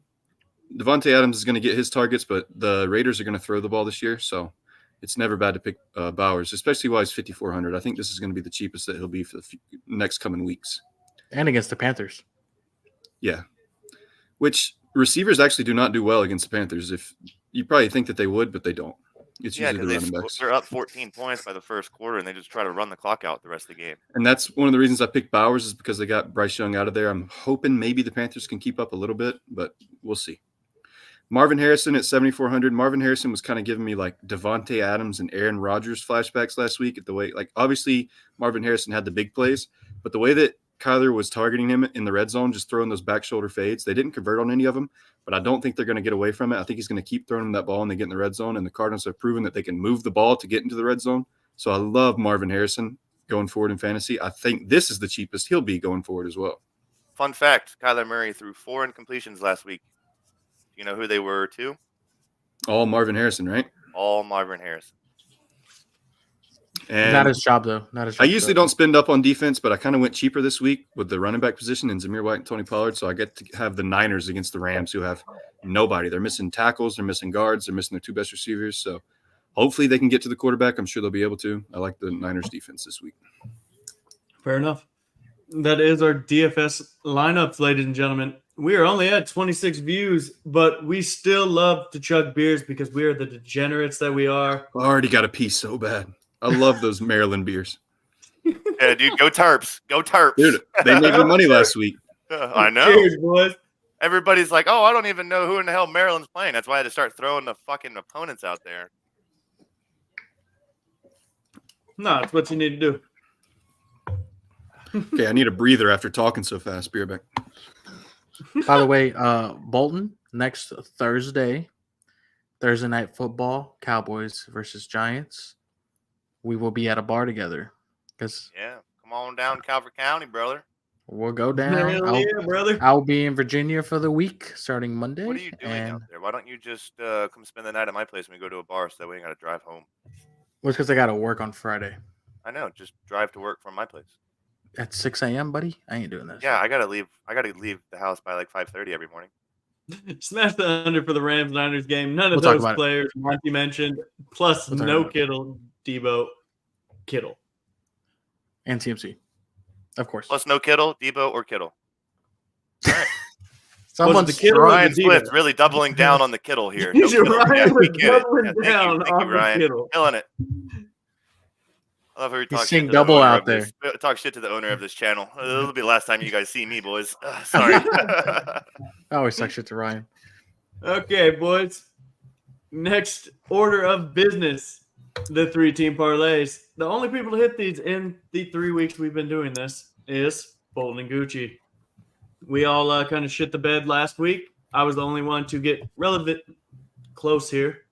Devontae Adams is going to get his targets, but the Raiders are going to throw the ball this year. So it's never bad to pick Bowers, especially while he's 5,400. I think this is going to be the cheapest that he'll be for the next coming weeks. And against the Panthers. Yeah. Which receivers actually do not do well against the Panthers. If you probably think that they would, but they don't. It's Yeah, usually the because running backs. they're up 14 points by the first quarter, and they just try to run the clock out the rest of the game. And that's one of the reasons I picked Bowers is because they got Bryce Young out of there. I'm hoping maybe the Panthers can keep up a little bit, but we'll see. Marvin Harrison at 7,400. Marvin Harrison was kind of giving me like Devontae Adams and Aaron Rodgers flashbacks last week at the way, like obviously Marvin Harrison had the big plays, but the way that Kyler was targeting him in the red zone, just throwing those back shoulder fades, they didn't convert on any of them, but I don't think they're going to get away from it. I think he's going to keep throwing them that ball and they get in the red zone, and the Cardinals have proven that they can move the ball to get into the red zone. So I love Marvin Harrison going forward in fantasy. I think this is the cheapest he'll be going forward as well. Fun fact, Kyler Murray threw 4 incompletions last week. Do you know who they were to? All Marvin Harrison, right? All Marvin Harrison. And Not his job though. Not his job. I usually don't spend up on defense, but I kind of went cheaper this week with the running back position in Zamir White and Tony Pollard. So I get to have the Niners against the Rams, who have nobody. They're missing tackles, they're missing guards, they're missing their two best receivers. So hopefully they can get to the quarterback. I'm sure they'll be able to. I like the Niners defense this week. Fair enough. That is our DFS lineups, ladies and gentlemen. We are only at 26 views, but we still love to chug beers because we are the degenerates that we are. I already got a pee so bad. I love those Maryland beers. Yeah, dude, go Terps. Go Terps. Dude, they made me money last week. I know. Cheers, boys. Everybody's like, oh, I don't even know who in the hell Maryland's playing. That's why I had to start throwing the fucking opponents out there. No, it's what you need to do. Okay, I need a breather after talking so fast. Be right back. By the way, Bolton next Thursday night football, Cowboys versus Giants. We will be at a bar together because Yeah, come on down Calvert County, brother. we'll go down. Hell yeah, brother. I'll be in Virginia for the week starting Monday. What are you doing out there? Why don't you just come spend the night at my place when we go to a bar so that we ain't got to drive home? Well, it's because I got to work on Friday I know. Just drive to work from my place. at 6 a.m., buddy. I ain't doing this. Yeah, I gotta leave the house by like 5:30 every morning. Smash the under for the Rams-Niners game. None We'll of talk those about it. players Monty mentioned, plus We'll talk no about it. Kittle, Debo, Kittle. And TMC, of course. Plus no Kittle, Debo, or Kittle. All right. Someone's the Kittle or Ryan the Split's Debo? really doubling down on the Kittle here. Ryan No Kittle. Yeah, we was get it. doubling Yeah, down thank on you, the Ryan. Kittle. Killing it. I love how we He's talk seeing shit to the double owner out of this- talk shit to the owner of this channel. It'll be the last time you guys see me, boys. Sorry. I always talk shit to Ryan. Okay, boys. Next order of business, the 3-team parlays. The only people to hit these in the 3 weeks we've been doing this is Bolton and Gucci. We all kind of shit the bed last week. I was the only one to get relevant close here.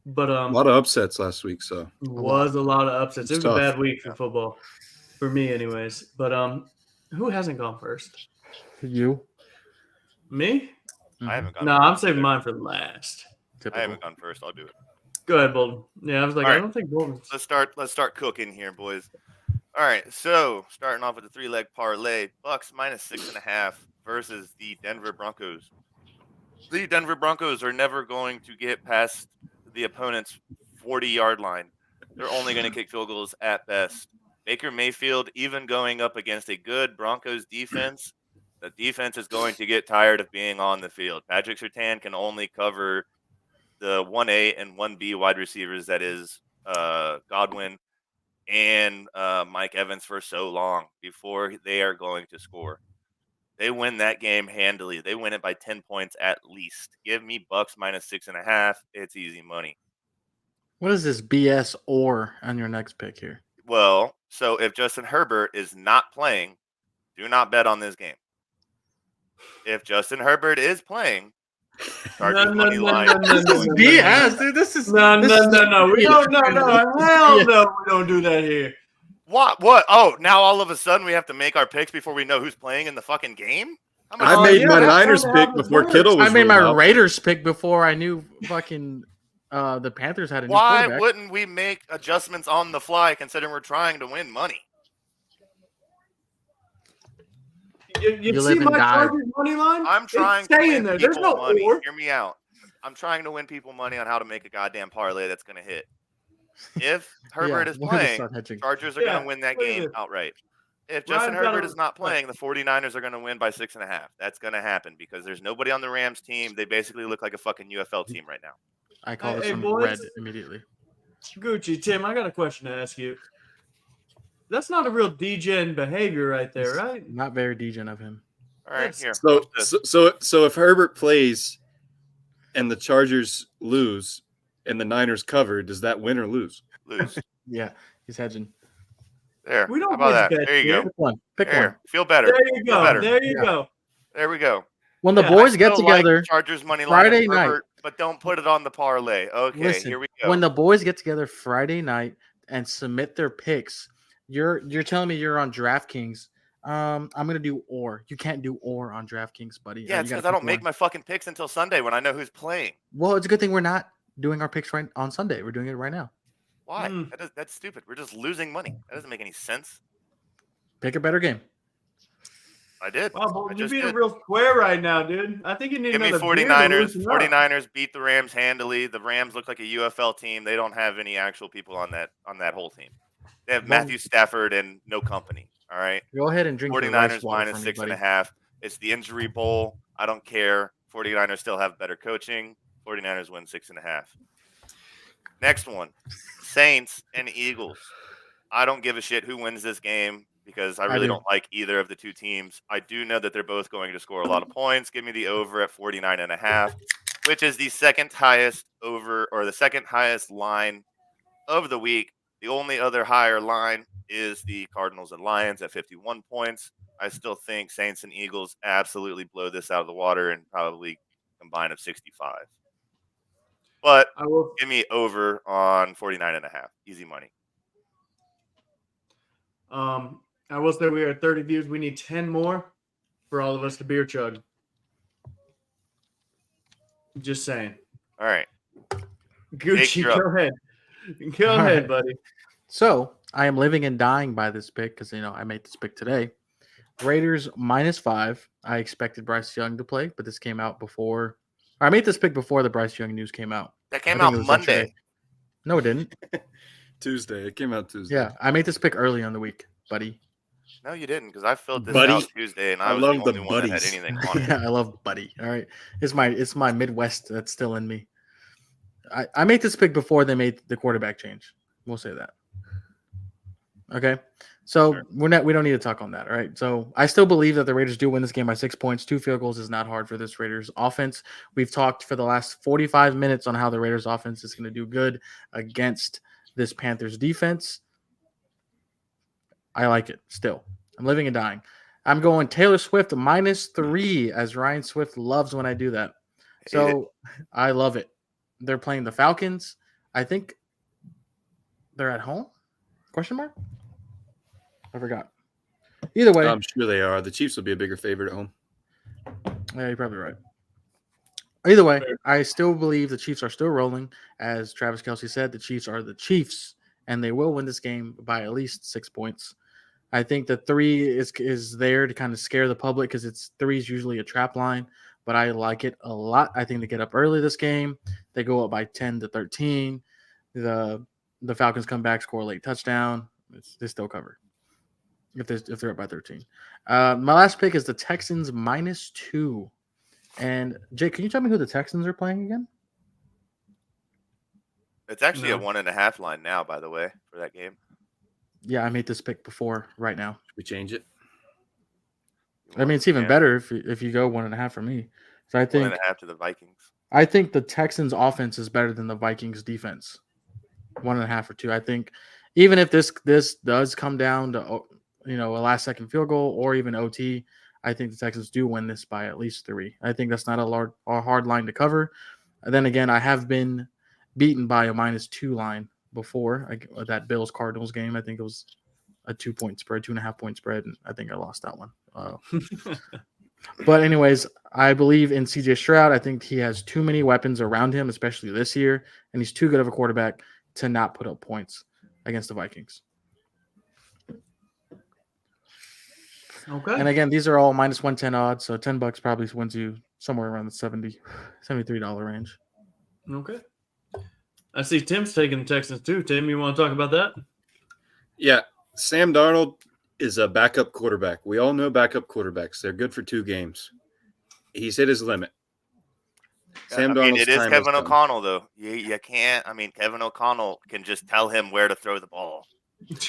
But A lot of upsets last week, so was a lot of upsets. It was It's a tough. bad week for football, for me anyways. But who hasn't gone first? You? Me? I haven't gone. No, first I'm saving either. mine for last. I Typical. haven't gone first. I'll do it. Go ahead, Bolton. Yeah, I was like, All I right. don't think Bolton's. Let's start cooking here, boys. All right, so starting off with the 3-leg parlay, Bucks minus 6.5 versus the Denver Broncos. The Denver Broncos are never going to get past the opponent's 40-yard line. They're only going to kick field goals at best. Baker Mayfield, even going up against a good Broncos defense, the defense is going to get tired of being on the field. Patrick Surtain can only cover the 1A and 1B wide receivers, that is Godwin and Mike Evans, for so long before they are going to score. They win that game handily. They win it by 10 points at least. Give me Bucks minus 6.5. It's easy money. What is this BS or on your next pick here? Well, so if Justin Herbert is not playing, do not bet on this game. If Justin Herbert is playing, Chargers money line. BS, dude. This is No. We don't. No. Hell Yeah. no. We don't do that here. What? Oh, now all of a sudden we have to make our picks before we know who's playing in the fucking game? How much- I made yeah, my that's Niners kinda pick how it before works. Kittle was I made my ruled out. Raiders pick before I knew fucking the Panthers had a new Why quarterback. wouldn't we make adjustments on the fly considering we're trying to win money? You You see live and my die. Chargers money line? I'm trying It's to staying win there. people There's no money. or. Hear me out. I'm trying to win people money on how to make a goddamn parlay that's going to hit. If Herbert is we're gonna playing, start hedging. Chargers are Yeah, going to win that look at game this. outright. If Justin Ryan's got Herbert a- is not playing, the 49ers are going to win by 6.5. That's going to happen because there's nobody on the Rams team. They basically look like a fucking UFL team right now. I call this Hey, some boys. red immediately. Gucci, Tim, I got a question to ask you. That's not a real degen behavior right there, It's right? Not very degen of him. All right, That's- here. So, watch this. so if Herbert plays and the Chargers lose and the Niners cover, does that win or lose? Lose. Yeah, he's hedging. There. We don't How about that? hedge bets There you here. go. Pick one. Pick one. There. Feel better. There you Feel go. better. There you Yeah. go. There we go. When the Yeah, boys I get still like together Chargers money line Friday and night. Herbert, but don't put it on the parlay. Okay, Listen, here we go. when the boys get together Friday night and submit their picks, you're telling me you're on DraftKings. I'm gonna do or. You can't do or on DraftKings, buddy. yeah, You it's gotta because I pick don't make one. my fucking picks until Sunday when I know who's playing. Well, it's a good thing we're not doing our picks right on Sunday. We're doing it right now. Why? That's stupid. We're just losing money. That doesn't make any sense. Pick a better game. I did. Wow, Bo, I you're just being did. real square right now, dude. I think you need Give me another beer to 49ers. loosen up. 49ers beat the Rams handily. The Rams look like a UFL team. They don't have any actual people on that whole team. They have Matthew Stafford and no company. All right. Go ahead and drink your rice 49ers water for minus me, buddy. 6.5. It's the injury bowl. I don't care. 49ers still have better coaching. 49ers win 6.5. Next one, Saints and Eagles. I don't give a shit who wins this game because I really don't like either of the two teams. I do know that they're both going to score a lot of points. Give me the over at 49.5, which is the second highest over or the second highest line of the week. The only other higher line is the Cardinals and Lions at 51 points. I still think Saints and Eagles absolutely blow this out of the water and probably combine of 65. But give me over on 49.5. Easy money. I will say we are at 30 views. We need 10 more for all of us to beer chug. Just saying. All right. Gucci, go ahead. Go ahead, buddy. So I am living and dying by this pick because, I made this pick today. Raiders -5. I expected Bryce Young to play, but this came out before. I made this pick before the Bryce Young news came out. That came out Monday. Yesterday. No, it didn't. Tuesday. It came out Tuesday. Yeah, I made this pick early on the week, buddy. No, you didn't, because I filled this out Tuesday, and I was the only one that had anything on it. Yeah, I love Buddy. All right, it's my Midwest that's still in me. I made this pick before they made the quarterback change. We'll say that. Okay, so Sure. we don't need to talk on that. All right, so I still believe that the Raiders do win this game by 6 points. 2 field goals is not hard for this Raiders offense. We've talked for the last 45 minutes on how the Raiders offense is going to do good against this Panthers defense. I like it still. I'm living and dying. I'm going Taylor Swift -3, as Ryan Swift loves when I do that. So I love it. They're playing the Falcons. I think they're at home? Question mark? I forgot. Either way. I'm sure they are. The Chiefs will be a bigger favorite at home. Yeah, you're probably right. Either way, I still believe the Chiefs are still rolling. As Travis Kelce said, the Chiefs are the Chiefs, and they will win this game by at least 6 points. I think the 3 is there to kind of scare the public because 3 is usually a trap line, but I like it a lot. I think they get up early this game. They go up by 10-13. The Falcons come back, score a late touchdown. They still cover if they're up by 13. My last pick is the Texans -2. And Jake, can you tell me who the Texans are playing again? It's actually a 1.5 line now, by the way, for that game. Yeah, I made this pick before right now. Should we change it? I mean, it's even better if you go 1.5 for me. So I think 1.5 to the Vikings. I think the Texans offense is better than the Vikings defense. 1.5 or 2. I think even if this does come down to a last second field goal or even OT, I think the Texans do win this by at least 3. I think that's not a hard line to cover. And then again, I have been beaten by a -2 line before. That Bills Cardinals game, I think it was a 2-point spread, 2.5 point spread, and I think I lost that one. But anyways, I believe in CJ Stroud. I think he has too many weapons around him, especially this year, and he's too good of a quarterback to not put up points against the Vikings. Okay. And again, these are all -110 odds, so $10 probably wins you somewhere around the $73 range. Okay. I see Tim's taking the Texans too. Tim, you want to talk about that? Yeah. Sam Darnold is a backup quarterback. We all know backup quarterbacks. They're good for 2 games. He's hit his limit. It is Kevin O'Connell, though. You can't. I mean, Kevin O'Connell can just tell him where to throw the ball.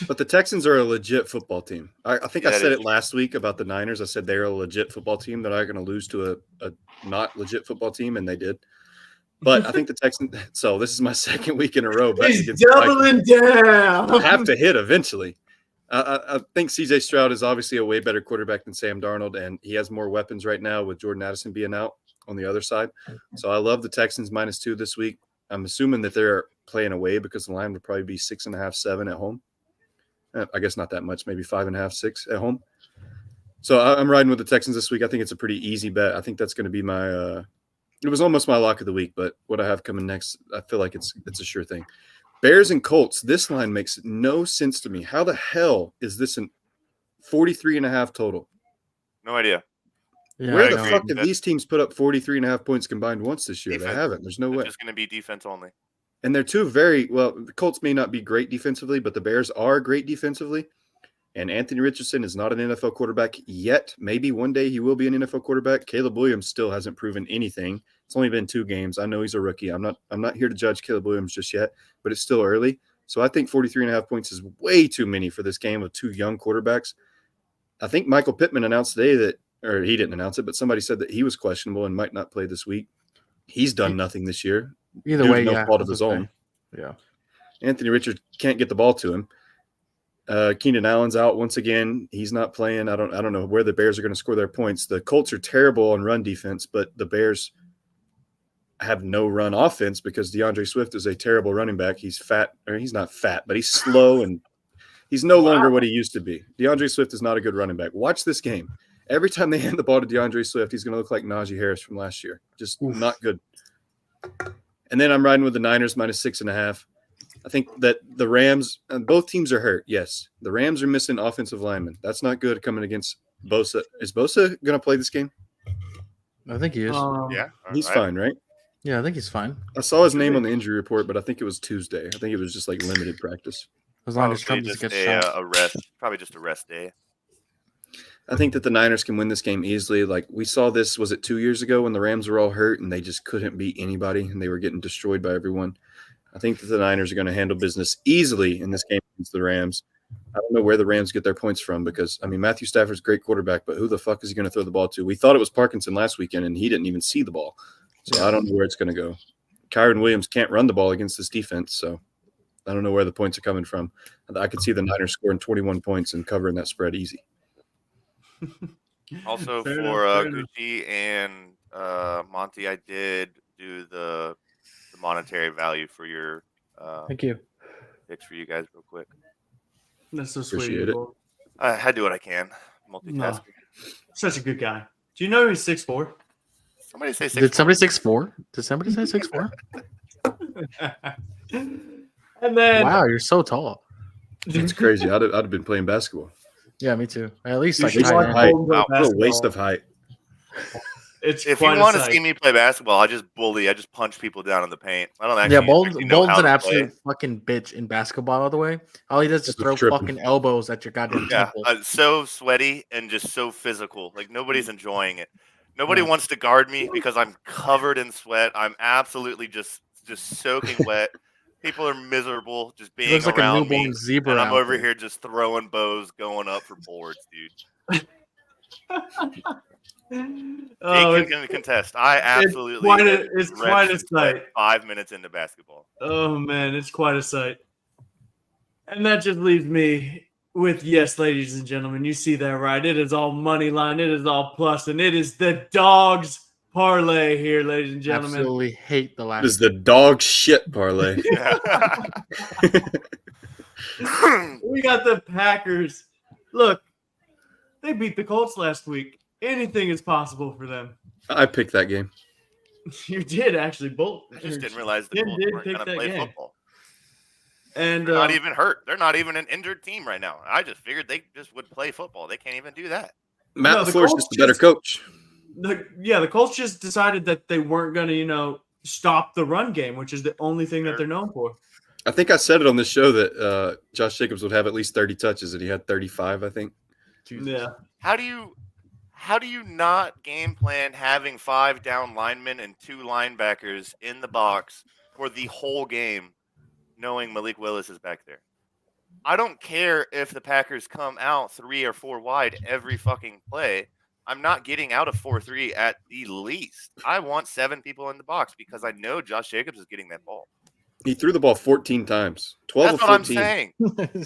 But the Texans are a legit football team. I think I said it last week about the Niners. I said they're a legit football team. They're not going to lose to a not legit football team, and they did. But I think the Texans – so this is my second week in a row. He's doubling down. I have to hit eventually. I think C.J. Stroud is obviously a way better quarterback than Sam Darnold, and he has more weapons right now with Jordan Addison being out on the other side. So I love the Texans -2 this week. I'm assuming that they're playing away because the line would probably be 6.5, 7 at home. I guess not that much, maybe 5.5, 6 at home. So I'm riding with the Texans this week. I think it's a pretty easy bet. I think that's going to be my it was almost my lock of the week, but what I have coming next, I feel like it's a sure thing. Bears and Colts. This line makes no sense to me. How the hell is this an 43.5 total? No idea. Yeah, Where I the know. fuck have these teams put up 43.5 points combined once this year? Defense. They haven't. There's no It's way. just going to be defense only. And they're two very well. The Colts may not be great defensively, but the Bears are great defensively. And Anthony Richardson is not an NFL quarterback yet. Maybe one day he will be an NFL quarterback. Caleb Williams still hasn't proven anything. It's only been 2 games. I know he's a rookie. I'm not here to judge Caleb Williams just yet, but it's still early. So I think 43.5 points is way too many for this game of 2 young quarterbacks. I think Michael Pittman announced today or he didn't announce it, but somebody said that he was questionable and might not play this week. He's done nothing this year. Either way, no fault of his own. Yeah. Anthony Richards can't get the ball to him. Keenan Allen's out once again. He's not playing. I don't know where the Bears are going to score their points. The Colts are terrible on run defense, but the Bears have no run offense because DeAndre Swift is a terrible running back. He's fat, or he's not fat, but he's slow and he's no longer what he used to be. DeAndre Swift is not a good running back. Watch this game. Every time they hand the ball to DeAndre Swift, he's going to look like Najee Harris from last year. Just not good. And then I'm riding with the Niners -6.5. I think that the Rams, both teams are hurt. Yes, the Rams are missing offensive linemen. That's not good coming against Bosa. Is Bosa going to play this game? I think he is. Yeah. He's fine, right? Yeah, I think he's fine. I saw his name on the injury report, but I think it was Tuesday. I think it was just like limited practice. As long as Probably Trump just gets shot. a rest. Probably just a rest day. I think that the Niners can win this game easily. Like we saw this, was it 2 years ago when the Rams were all hurt and they just couldn't beat anybody and they were getting destroyed by everyone. I think that the Niners are going to handle business easily in this game against the Rams. I don't know where the Rams get their points from because, I mean, Matthew Stafford's a great quarterback, but who the fuck is he going to throw the ball to? We thought it was Parkinson last weekend, and he didn't even see the ball. So I don't know where it's going to go. Kyron Williams can't run the ball against this defense, so I don't know where the points are coming from. I could see the Niners scoring 21 points and covering that spread easy. Also Fair for enough. Gucci and Monty, I did do the monetary value for your Thank you. picks for you guys real quick. That's so sweet. Appreciate it. Boy. I do what I can. Multitasking. No. Such a good guy. Do you know he's 6'4"? Somebody say 6. Did somebody 6'4"? Did somebody say 6'4"? And then Wow, you're so tall. It's crazy. I'd have been playing basketball. Yeah, me too. At least You like should tight watch end. height. Golden Girl What a waste basketball. of height. It's If you quite a want to sight. see me play basketball, I just bully. I just punch people down in the paint. I don't actually. Yeah, Bolden's know how an to absolute play. fucking bitch in basketball, by the way. All he does is Just throw tripping. fucking elbows at your goddamn Yeah, temple. so sweaty and just so physical. Like nobody's enjoying it. Nobody Yeah. wants to guard me because I'm covered in sweat. I'm absolutely just soaking wet. People are miserable just He being looks like a around newborn me, zebra. and I'm out over there. here just throwing bows, going up for boards, dude. Oh, Jake can contest. I absolutely it's quite a drenched in sweat sight. 5 minutes into basketball. Oh man, it's quite a sight. And that just leaves me with yes, ladies and gentlemen, you see that right. It is all money line, it is all plus, and it is the dogs parlay here, ladies and gentlemen. Absolutely hate the It last. is the dog shit parlay. Yeah. We got the Packers. Look, they beat the Colts last week. Anything is possible for them. I picked that game. You did actually both. I just didn't realize the Tim Colts did weren't pick going to that play game. football. And They're not even hurt. They're not even an injured team right now. I just figured they just would play football. They can't even do that. Matt No, the LaFleur's Colts just a better just- coach. the Colts just decided that they weren't going to, stop the run game, which is the only thing that they're known for. I think I said it on this show that Josh Jacobs would have at least 30 touches, and he had 35, I think. Jesus. Yeah. How do you not game plan having 5 down linemen and 2 linebackers in the box for the whole game, knowing Malik Willis is back there? I don't care if the Packers come out 3 or 4 wide every fucking play. I'm not getting out of 4-3 at the least. I want 7 people in the box because I know Josh Jacobs is getting that ball. He threw the ball 14 times. 12 That's of what I'm 14. saying.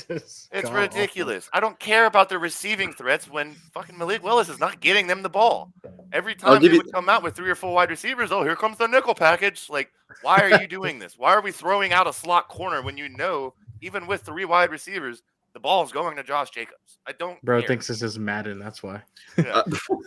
It's It's god ridiculous. I don't care about the receiving threats when fucking Malik Willis is not getting them the ball. Every I'll time give they you- would come out with 3 or 4 wide receivers, oh, here comes the nickel package. Like, why are you doing this? Why are we throwing out a slot corner when you know, even with 3 wid receivers, The ball's going to Josh Jacobs. I don't Bro care. thinks this is Madden. That's why. Yeah.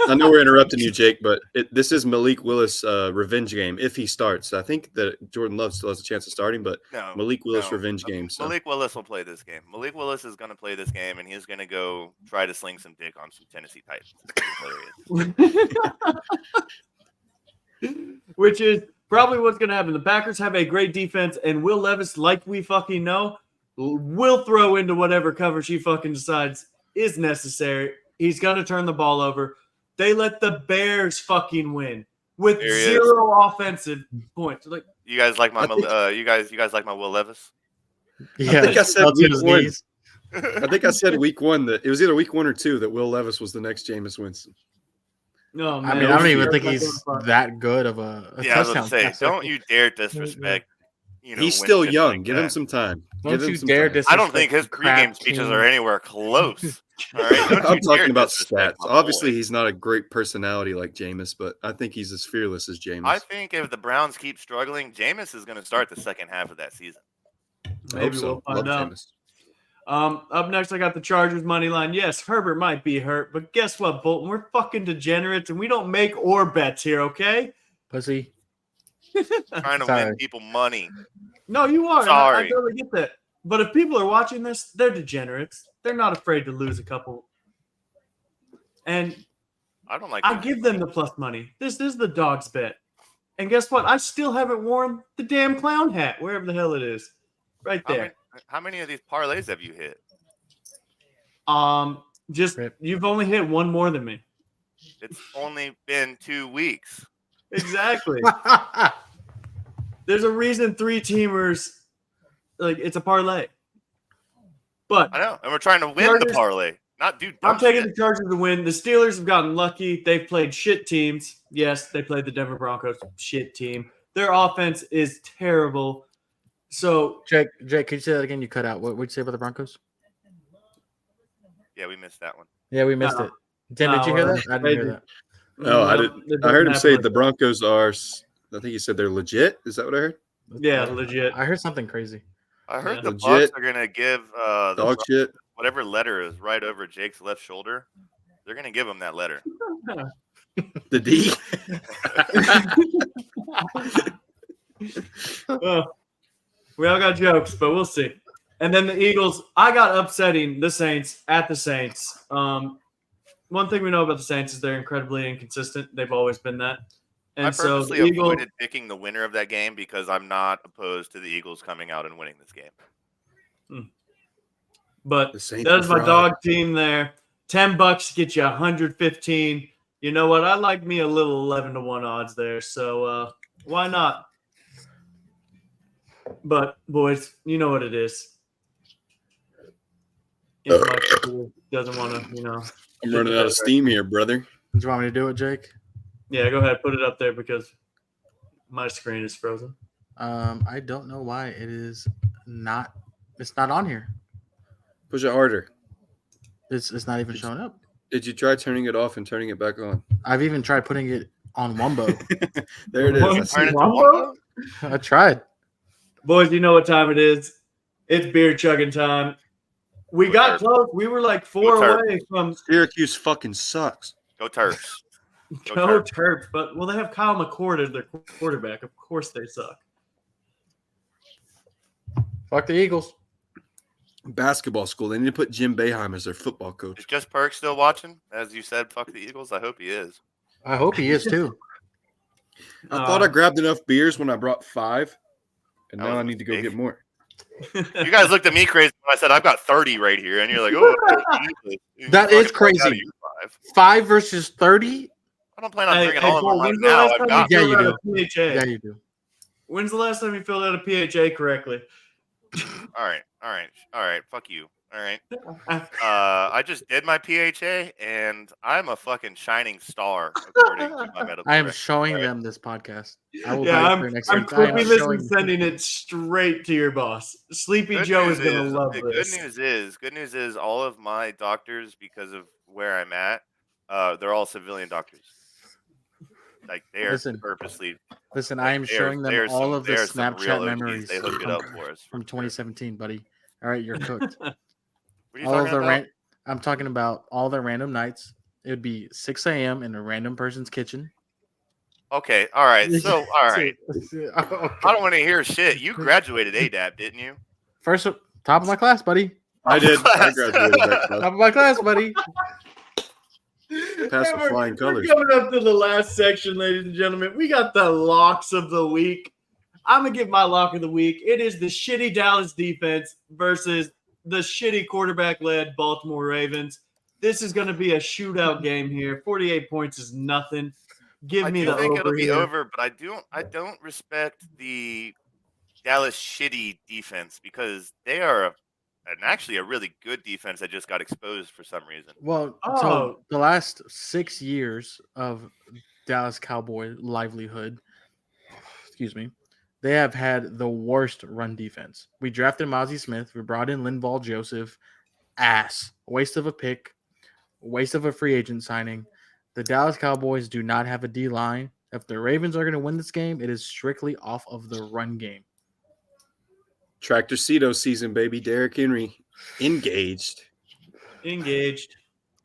I know we're interrupting you, Jake, but this is Malik Willis' revenge game if he starts. I think that Jordan Love still has a chance of starting, but No, Malik Willis no. revenge game. So. Malik Willis will play this game. Malik Willis is going to play this game, and he's going to go try to sling some dick on some Tennessee Titans. Which is probably what's going to happen. The Packers have a great defense, and Will Levis, like we fucking know, will throw into whatever coverage he fucking decides is necessary. He's going to turn the ball over. They let the Bears fucking win with zero offensive points. Like, you guys like my you guys like my Will Levis? Yeah, I think I said week one. knees. I think I said week 1 that it was either week 1 or 2 that Will Levis was the next Jameis Winston. no, man. I mean, I don't even think he's that good of a Yeah, I was touchdown. going to say, passer. don't you dare disrespect. He's still Winston young. like Give that. him some time. Don't Give him you some dare time. disrespect I don't think his the crap pregame speeches team. are anywhere close. All right, don't I'm you dare talking about disrespect stats. my Obviously, boy. he's not a great personality like Jameis, but I think he's as fearless as Jameis. I think if the Browns keep struggling, Jameis is going to start the second half of that season. I hope Maybe so. we'll find Love out. Jameis. Up next, I got the Chargers money line. Yes, Herbert might be hurt, but guess what, Bolton? We're fucking degenerates, and we don't make or bets here, okay? Pussy. Trying to Sorry. win people money. No, you are. Sorry. I totally get that. But if people are watching this, they're degenerates. They're not afraid to lose a couple. And I don't like. I losing give them money. the plus money. This is the dog's bet. And guess what? I still haven't worn the damn clown hat, wherever the hell it is. Right there. How many of these parlays have you hit? Just Rip. you've only hit one more than me. It's only been 2 weeks. Exactly. There's a reason 3-teamers, like, it's a parlay. But I know, and we're trying to win Chargers- the parlay, not do. I'm dumb taking shit. the Chargers to win. The Steelers have gotten lucky. They've played shit teams. Yes, they played the Denver Broncos, shit team. Their offense is terrible. So Jake, could you say that again? You cut out. What would you say about the Broncos? Yeah, we missed that one. Yeah, we missed it. Tim, did you hear that? I didn't hear that. No, I it didn't. I doesn't heard him happen say like the that. Broncos are. I think he said they're legit. Is that what I heard? Yeah, legit. I heard something crazy. I heard Yeah. the Legit. Bucks are gonna give the Dog shit. whatever letter is right over Jake's left shoulder. They're gonna give him that letter. The D. Well, we all got jokes, but we'll see. And then the Eagles, I got upsetting the Saints at the Saints. One thing we know about the Saints is they're incredibly inconsistent. They've always been that. And I so purposely the Eagles, avoided picking the winner of that game because I'm not opposed to the Eagles coming out and winning this game. but The Saints that's are my fraud. dog team there. $10 get you 115. You know what? I like me a little 11-1 odds there. So why not? But boys, you know what it is. If Mike doesn't want to, I'm running out of steam here, brother. Do you want me to do it, Jake? Yeah, go ahead, put it up there because my screen is frozen. I don't know why it is not. It's not on here. Push it harder. It's not even showing up. Did you try turning it off and turning it back on? I've even tried putting it on Wumbo. There it is. I see Turn it. it to Wumbo? Wumbo? I tried. Boys, you know what time it is. It's beer chugging time. We got close. We were like 4 Terps. away from Syracuse fucking sucks. Go Terps. Go Go Terps. Terps. But, they have Kyle McCord as their quarterback. Of course they suck. Fuck the Eagles. Basketball school. They need to put Jim Boeheim as their football Is coach. Just Perk still watching? As you said, fuck the Eagles. I hope he is. I hope he is too. I thought I grabbed enough beers when I brought 5, and That now was I a need to go mistake. get more. You guys looked at me crazy when I said I've got 30 right here, and you're like, "Oh, That is crazy. 5 versus 30? I don't plan on Hey, drinking hey, all of Paul, them right when's the now. last I've time got. Yeah, filled you out a PHA? Yeah, you do. When's the last time you filled out a PHA correctly? All right. Fuck you. All right. I just did my PHA, and I'm a fucking shining star according to my medical. I am record. showing Right. them this podcast. I will Yeah, buy it I'm for next I'm week. I am clipping this showing- and sending it straight to your boss. Sleepy Good Joe news is going to love the this. Good news is all of my doctors, because of where I'm at, they're all civilian doctors. Like they are Listen, purposely. Listen, I am There's- showing them there's all some- of the there's some real Snapchat OGs. memories They hook it up for us from for sure. 2017, buddy. All right, you're cooked. What are you all of talking the about? I'm talking about all the random nights. It would be 6 a.m. in a random person's kitchen. Okay, all right. So, all right. Okay. I don't want to hear shit. You graduated ADAP, didn't you? First, top of my class, buddy. I did. I Class. graduated that class. Top of my class, buddy. Pass And with flying we're colors. coming up to the last section, ladies and gentlemen. We got the locks of the week. I'm going to give my lock of the week. It is the shitty Dallas defense versus the shitty quarterback-led Baltimore Ravens. This is going to be a shootout game here. 48 points is nothing. Give I me do the think over it'll be here. over, but I don't respect the Dallas shitty defense because they are actually a really good defense that just got exposed for some reason. Well, Oh. so the last 6 years of Dallas Cowboy livelihood, excuse me, they have had the worst run defense. We drafted Mozzie Smith. We brought in Linval Joseph. Ass. Waste of a pick. Waste of a free agent signing. The Dallas Cowboys do not have a D line. If the Ravens are going to win this game, it is strictly off of the run game. Tractor Cedo season, baby. Derrick Henry engaged. Engaged.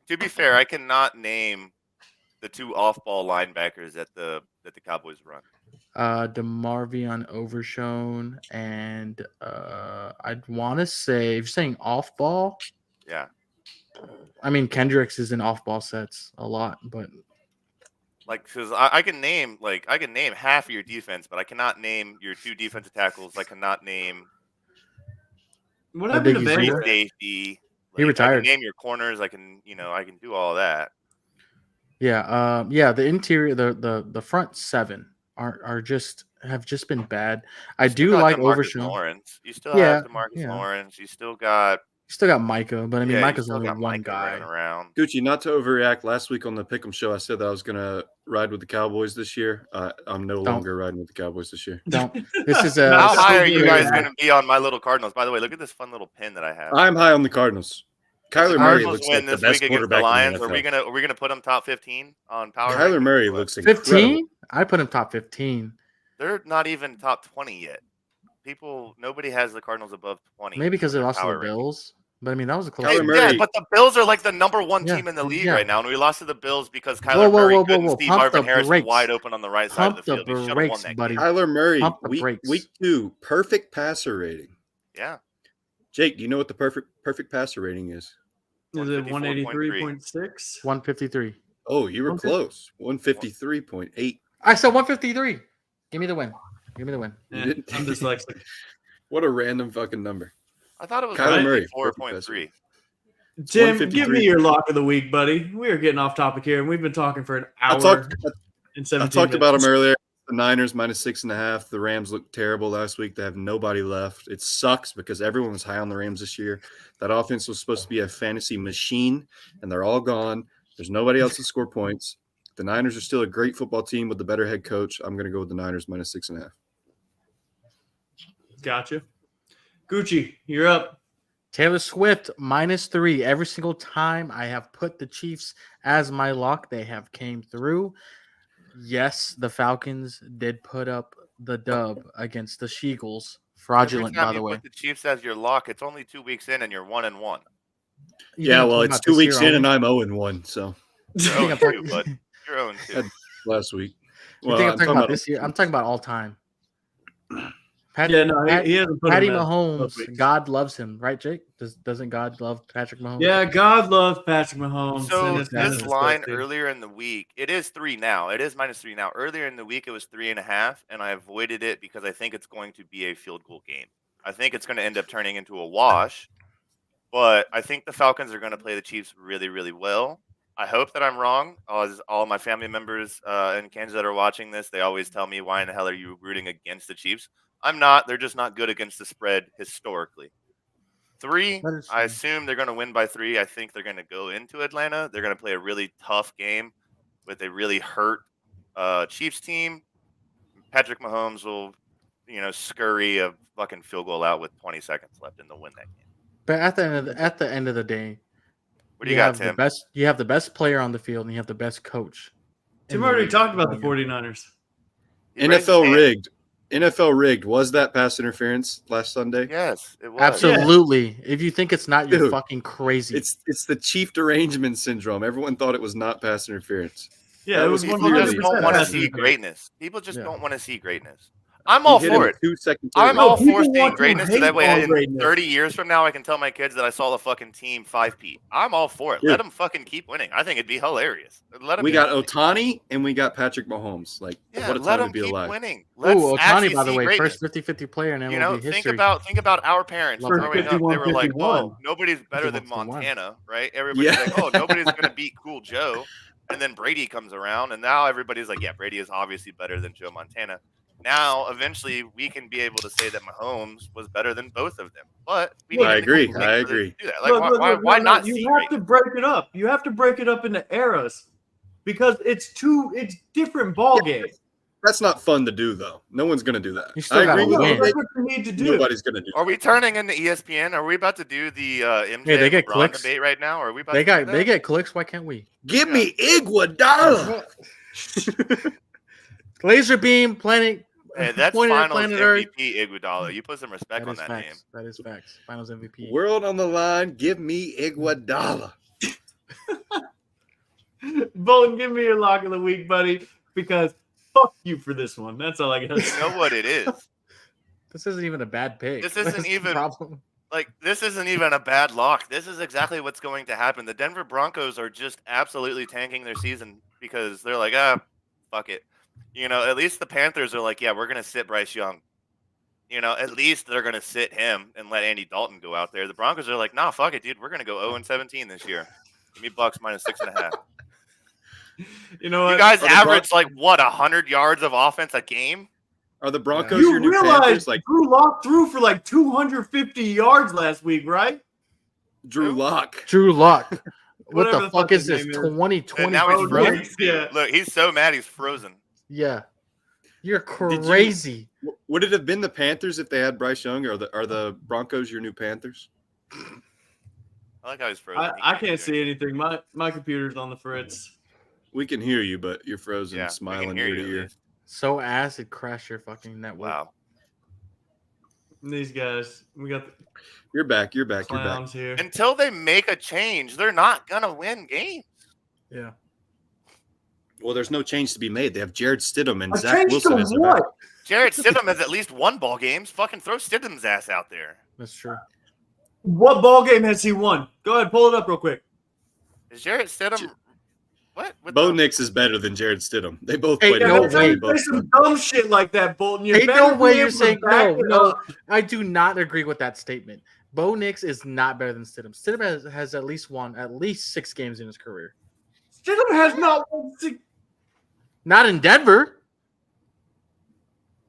To be fair, I cannot name the two off-ball linebackers that the Cowboys run. DeMarvion Overshone and I'd want to say, if you're saying off ball, Yeah. I mean Kendricks is in off ball sets a lot, but Like, because I can name half of your defense, but I cannot name your two defensive tackles. I cannot name What happened to Biggie's free Van? safety. He I retired. can name your corners. I can do all that. yeah, the interior, the front seven have just been bad. I You still do got like DeMarcus Overshone. Lawrence. You still Yeah, have DeMarcus yeah. Lawrence. You still got You still got Micah, but I mean you Micah's still only got one Micah guy. running around. Gucci, not to overreact. Last week on the Pick'em show, I said that I was going to ride with the Cowboys this year. I'm no longer riding with the Cowboys this year. Don't. This is How so high are you good. guys going to be on my little Cardinals? By the way, look at this fun little pin that I have. I'm high on the Cardinals. If the Kyler Murray Cardinals looks win like the this best week against the quarterback Lions, in the NFL. are we gonna put them top 15 on power? Kyler rankings? Murray What? looks incredible. 15? I put him top 15. They're not even top 20 yet. Nobody has the Cardinals above 20. Maybe because they on lost to the power rankings. Bills. But I mean that was a close Kyler game. Murray- Yeah, but the Bills are like the number one Yeah, team in the league yeah. right now, and we lost to the Bills because Kyler Whoa, Murray whoa, couldn't whoa. see Pump Marvin the Harrison brakes. wide open on the right side of Pump the the field. He should have won brakes, that buddy. game. Kyler Murray, Pump the week brakes. 2, perfect passer rating. Yeah, Jake, do you know what the perfect passer rating is? Is it 153.3. 183.6? 153. Oh, you were 150. close. 153.8. I said 153. Give me the win. Give me the win. You Yeah, didn't- I'm dyslexic. What a random fucking number. I thought it was Kyler Murray, 4.3. Tim, 153. give me your lock of the week, buddy. We are getting off topic here, and we've been talking for an hour I talked and 17 about minutes. them earlier. The Niners -6.5. The Rams looked terrible last week. They have nobody left. It sucks because everyone was high on the Rams this year. That offense was supposed to be a fantasy machine, and they're all gone. There's nobody else to score points. The Niners are still a great football team with a better head coach. I'm going to go with the Niners -6.5. Gotcha. Gucci, you're up. Taylor Swift -3. Every single time I have put the Chiefs as my lock, they have came through. Yes, the Falcons did put up the dub against the Sheagles. Fraudulent, Every time by the you way. put the Chiefs as your lock, it's only 2 weeks in, and you're 1-1. You think Yeah, I'm well, talking it's about 2 this weeks year in, and only? I'm 0-1. So You're think I'm 0-2, talking- bud. You're 0-2. last week. You think I'm talking about this year? I'm talking about all time. Yeah, no, he hasn't put Patty him in Mahomes, both weeks. God loves him, right, Jake? Doesn't God love Patrick Mahomes? Yeah, God loves Patrick Mahomes. So and his this business line too. earlier in the week, it is 3 now. It is -3 now. Earlier in the week, it was 3.5, and I avoided it because I think it's going to be a field goal game. I think it's going to end up turning into a wash, but I think the Falcons are going to play the Chiefs really, really well. I hope that I'm wrong. All my family members in Kansas that are watching this, they always tell me, why in the hell are you rooting against the Chiefs? I'm not. They're just not good against the spread historically. 3, That is I assume they're going to win by 3. I think they're going to go into Atlanta. They're going to play a really tough game with a really hurt Chiefs team. Patrick Mahomes will, scurry a fucking field goal out with 20 seconds left and they'll win that game. But at the end of the day, What do you got, have Tim? you have the best player on the field and you have the best coach. Tim in the already league. talked about the 49ers. You raised his NFL hand. rigged. NFL rigged. Was that pass interference last Sunday? Yes, it was. Absolutely. If you think it's not, you're Dude, fucking crazy. It's the chief derangement syndrome. Everyone thought it was not pass interference. Yeah, That it was was People just 100% don't want to pass see interference. greatness. People just Yeah. don't want to see greatness. I'm He all hit him for a it. 2-second. I'm No, all for people seeing want to greatness, so hate that way on in greatness. 30 years from now, I can tell my kids that I saw the fucking team 5-peat. I'm all for it. Dude. Let them fucking keep winning. I think it'd be hilarious. Let them We got Otani and we got Patrick Mahomes. Like, yeah, what a let time to them be keep alive. winning. Let's Ooh, actually Otani, by the see way, greatness. first 50-50 player in MLB You know, history. think about our parents Love growing that. up. They were like, 51-51. "Oh, nobody's better than 51-51. Montana," right? Everybody's Yeah. like, "Oh, nobody's gonna beat Cool Joe." And then Brady comes around, and now everybody's like, "Yeah, Brady is obviously better than Joe Montana." Now, eventually, we can be able to say that Mahomes was better than both of them. But we Look, need I to agree. wait for them to do that. Like, Look, why no, not you see have greatness? to break it up. You have to break it up into eras because it's different ball games. That's not fun to do, though. No one's going to do that. You still I gotta agree with win. you. That's what you need to do. Nobody's going to do Are we turning into ESPN? Are we about to do the MJ Hey, they get LeBron clicks. debate right now? Are we about They to do got that? get clicks. Why can't we? Give me Iguodala. Laser beam, planet. Hey, that's pointed at Finals planet Earth. MVP Iguodala. You put some respect That on is that facts. name. That is facts. Finals MVP. World on the line. Give me Iguodala. Bolton, give me your lock of the week, buddy, because fuck you for this one. That's all I got to You say. know what it is? This isn't even a bad pick. This isn't That's the even- problem. Like, this isn't even a bad lock. This is exactly what's going to happen. The Denver Broncos are just absolutely tanking their season because they're like, fuck it. You know, at least the Panthers are like, yeah, we're going to sit Bryce Young. You know, at least they're going to sit him and let Andy Dalton go out there. The Broncos are like, nah, fuck it, dude. We're going to go 0-17 this year. Give me Bucks minus 6.5. You know what? You guys Are the average, 100 yards of offense a game? Are the Broncos You your new realize Panthers? Like Drew Lock threw for 250 yards last week, right? Drew Lock. Drew Lock. What Whatever the the fuck fuck is his this? name is. 2020? And now Oh, he's no. frozen. Yeah. Look, he's so mad he's frozen. Yeah. You're you- crazy. Would it have been the Panthers if they had Bryce Young, or are the Broncos your new Panthers? I like how he's frozen. He I can't do see anything. My computer's on the fritz. We can hear you, but you're frozen, Yeah, we can smiling hear ear you to at ear. least. So acid crash your fucking network. Wow. These guys, we got the You're back. You're back. You're back. clowns here. Until they make a change, they're not gonna win games. Yeah. Well, there's no change to be made. They have Jared Stidham and A Zach change Wilson to as their what? backup. Jarrett Stidham has at least won ball games. Fucking throw Stidham's ass out there. That's true. What ball game has he won? Go ahead, pull it up real quick. Is Jarrett Stidham what? With Bo the- Nix is better than Jared Stidham. They both Hey, played no together. way. They Say both some suck. dumb shit like that, Bolton. You Hey, better no be way able you're to saying back it no. up. I do not agree with that statement. Bo Nix is not better than Stidham. Stidham has at least won at least 6 games in his career. Stidham has not won six. Not in Denver.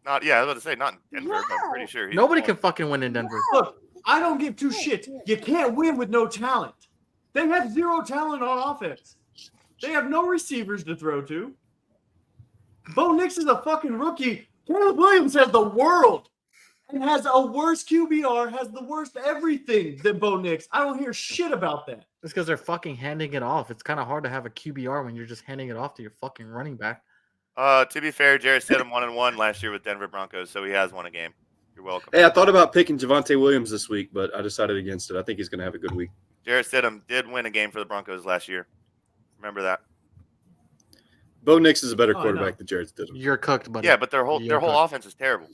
I was about to say not in Denver, but I'm pretty sure he's Nobody won. can fucking win in Denver. Look, I don't give two shits. You can't win with no talent. They have zero talent on offense. They have no receivers to throw to. Bo Nix is a fucking rookie. Caleb Williams has the world and has a worse QBR, has the worst everything than Bo Nix. I don't hear shit about that. It's because they're fucking handing it off. It's kind of hard to have a QBR when you're just handing it off to your fucking running back. To be fair, Jarrett Stidham 1-1 last year with Denver Broncos, so he has won a game. You're welcome. Hey, I thought about picking Javonte Williams this week, but I decided against it. I think he's going to have a good week. Jarrett Stidham did win a game for the Broncos last year. Remember that? Bo Nix is a better Oh, I quarterback know. than Jared Stidham. You're cooked, buddy. Yeah, but their whole You're whole cooked. offense is terrible.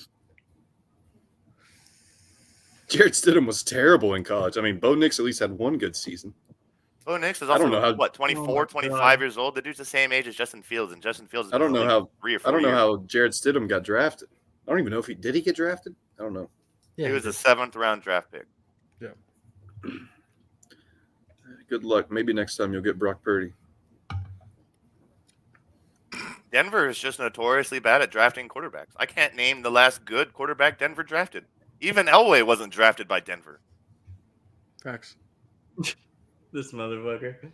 Jared Stidham was terrible in college. I mean, Bo Nix at least had one good season. Bo Nix is I don't also, know how- 24, Oh, 25 God. years old? The dude's the same age as Justin Fields, and Justin Fields is I don't know how- 3 or 4 I don't know years. how Jared Stidham got drafted. I don't even know if did he get drafted? I don't know. Yeah, He was a 7th round draft pick. Good luck. Maybe next time you'll get Brock Purdy. Denver is just notoriously bad at drafting quarterbacks. I can't name the last good quarterback Denver drafted. Even Elway wasn't drafted by Denver. facts. This motherfucker.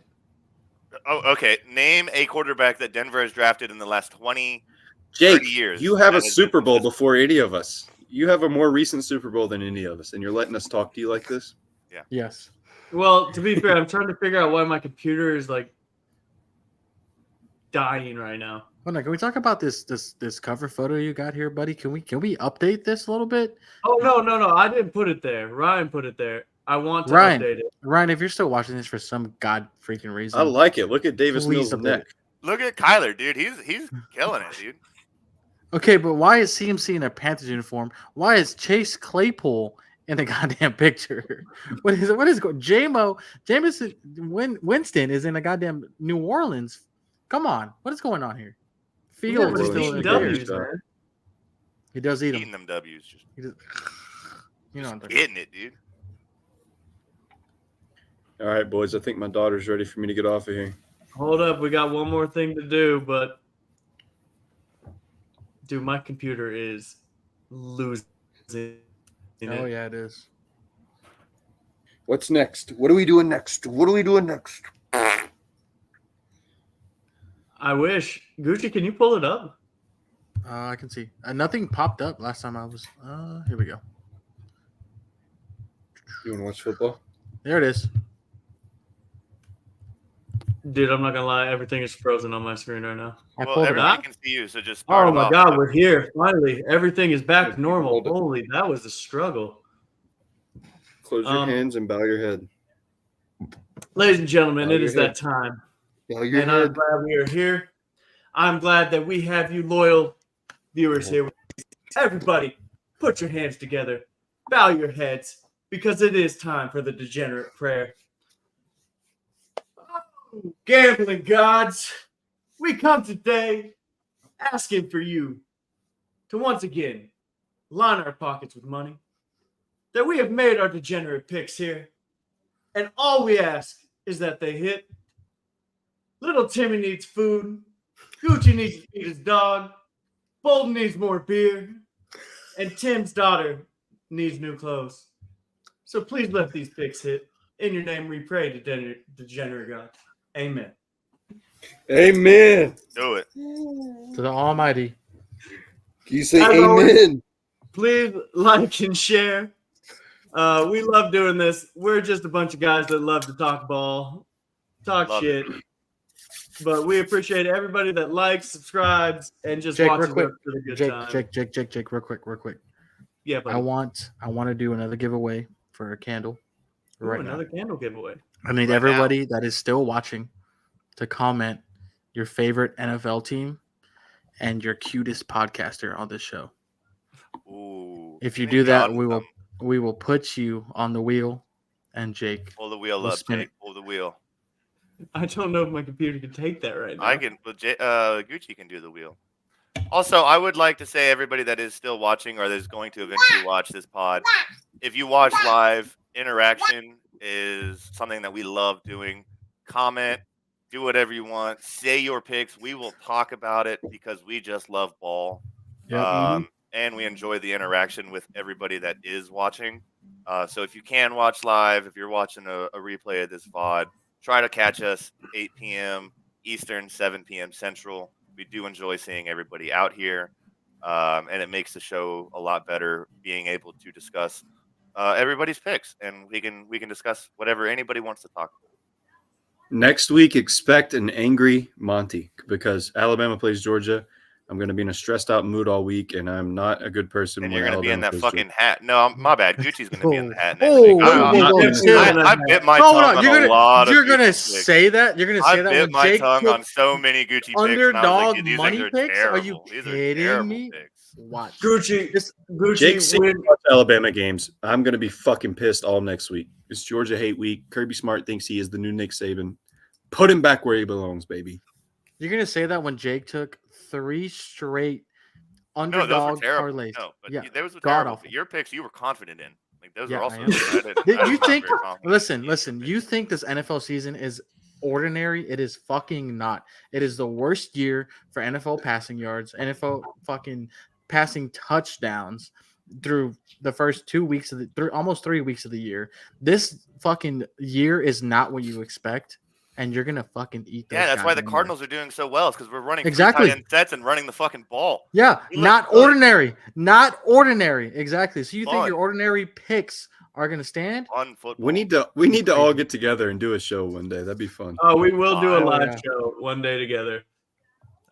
Oh, okay. Name a quarterback that Denver has drafted in the last 20. Jake, 30 years. you have a That has been Super Bowl consistent. before any of us. You have a more recent Super Bowl than any of us, and you're letting us talk to you like this? Yes. Well, to be fair, I'm trying to figure out why my computer is dying right now. Hold on, can we talk about this cover photo you got here, buddy? Can we update this a little bit? Oh no! I didn't put it there. Ryan put it there. I want to Ryan, update it. Ryan, if you're still watching this for some god freaking reason, I like it. Look at Davis Please Mills' update neck. it. Look at Kyler, dude. He's killing it, dude. Okay, but why is CMC in a Panthers uniform? Why is Chase Claypool in the goddamn picture? What is going? Jameson Winston is in a goddamn New Orleans. Come on, what is going on here? Yeah, Fields but is he's still eating in W's, there. man. He does eat Eating them. them W's, just He does, you know, getting it, dude. All right, boys. I think my daughter's ready for me to get off of here. Hold up, we got one more thing to do, but dude, my computer is losing. oh yeah, it is. What's next? What are we doing next? I wish. Gucci, can you pull it up? I can see. Nothing popped up last time I was. Here we go. You want to watch football? There it is. Dude, I'm not gonna lie, everything is frozen on my screen right now. I Well, pulled it everybody up. can see you, so just start Oh it my off. god, we're here. Finally. Everything is back to normal. Hold it. Holy, that was a struggle. Close your hands and bow your head. Ladies and gentlemen, Bow it your is head. that time. Bow your And I'm head. glad we are here. I'm glad that we have you loyal viewers here. Everybody, put your hands together. Bow your heads, because it is time for the degenerate prayer. Oh, gambling gods, we come today asking for you to once again line our pockets with money. That we have made our degenerate picks here. And all we ask is that they hit. Little Timmy needs food. Gucci needs to feed his dog. Bolton needs more beer. And Tim's daughter needs new clothes. So please let these picks hit. In your name we pray, degenerate God. Amen. Amen. Do it. To the Almighty. Can you say As amen? always, please like and share. We love doing this. We're just a bunch of guys that love to talk ball, talk Love shit. But we appreciate everybody that likes, subscribes, and just Jake, watches real quick. us for the good time. Jake, real quick. Yeah, I buddy. want to do another giveaway for a candle Ooh, right another now. candle giveaway. I need Right everybody that is still watching to comment your favorite NFL team and your cutest podcaster on this show. Ooh. If you I do think that, God- we will put you on the wheel, and Jake. Pull the wheel We'll up, spin Jake. Pull the wheel. I don't know if my computer can take that right now. I can. Well, Gucci can do the wheel. Also, I would like to say everybody that is still watching or that is going to eventually watch this pod, if you watch live, interaction is something that we love doing. Comment, do whatever you want, say your picks. We will talk about it because we just love ball. Yep. And we enjoy the interaction with everybody that is watching. So if you can watch live, if you're watching a replay of this VOD, try to catch us 8 p.m. Eastern, 7 p.m. Central. We do enjoy seeing everybody out here, and it makes the show a lot better being able to discuss everybody's picks, and we can discuss whatever anybody wants to talk about. Next week, expect an angry Monty because Alabama plays Georgia. I'm going to be in a stressed out mood all week, and I'm not a good person. And when you're going to be in Alabama that plays fucking Georgia. hat. No, my bad. Gucci's going to be in the hat. Oh, I bit my Hold tongue on, on a lot of you're gonna Gucci picks. say that? You're gonna say I that bit when my Jake tongue took on so many Gucci picks. And I was underdog like, these money things are picks? Are you terrible. These are kidding terrible me? picks. Watch. Gucci, Jake, see win. watch Alabama games. I'm going to be fucking pissed all next week. It's Georgia hate week. Kirby Smart thinks he is the new Nick Saban. Put him back where he belongs, baby. You're gonna say that when Jake took 3 straight No, those were underdog terrible. parlays. No, but Yeah, those were god terrible. awful. Your picks, you were confident in. Like those Yeah, are I also. am. I didn't- Did I was you not think? very confident in Listen. your You picks. think this NFL season is ordinary? It is fucking not. It is the worst year for NFL passing yards, NFL fucking passing touchdowns through the first 2 weeks of almost 3 weeks of the year. This fucking year is not what you expect, and you're gonna fucking eat. Those Yeah, that's why the goddamn Cardinals are doing so well. Is because we're running Exactly. tight end sets and running the fucking ball. Yeah, We look not good. ordinary. Not ordinary. Exactly. So you think Fun. your ordinary picks are gonna stand? On football. We need to all get together and do a show one day. That'd be fun. Oh, we will do a Oh, live yeah. show one day together.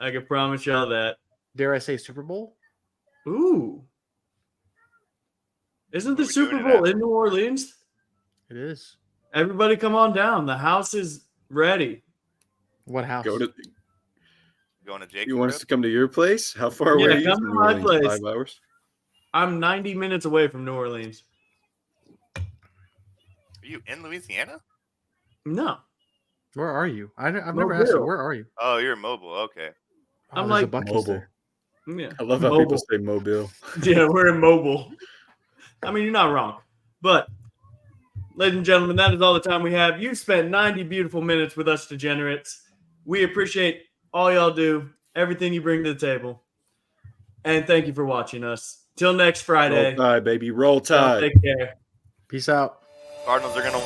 I can promise y'all that. Dare I say Super Bowl? Ooh. Isn't the What are we Super doing Bowl after? in New Orleans? It is. Everybody come on down. The house is ready. What house? Go to. Going to Jake? You want us to come to your place? How far away Yeah, are you come from to New my Orleans? place. 5 hours. I'm 90 minutes away from New Orleans. Are you in Louisiana? No. Where are you? I've never asked you. Mobile. Where are you? Oh, you're mobile. Okay. Oh, I'm there's a like Buc-ee's Mobile. there. Yeah. I love how Mobile. people say Mobile. Yeah, we're in mobile. I mean, you're not wrong. But, ladies and gentlemen, that is all the time we have. You spent 90 beautiful minutes with us degenerates. We appreciate all y'all do, everything you bring to the table. And thank you for watching us. Till next Friday. Roll Tide, baby. Roll Y'all Tide. take care. Peace out. Cardinals are gonna.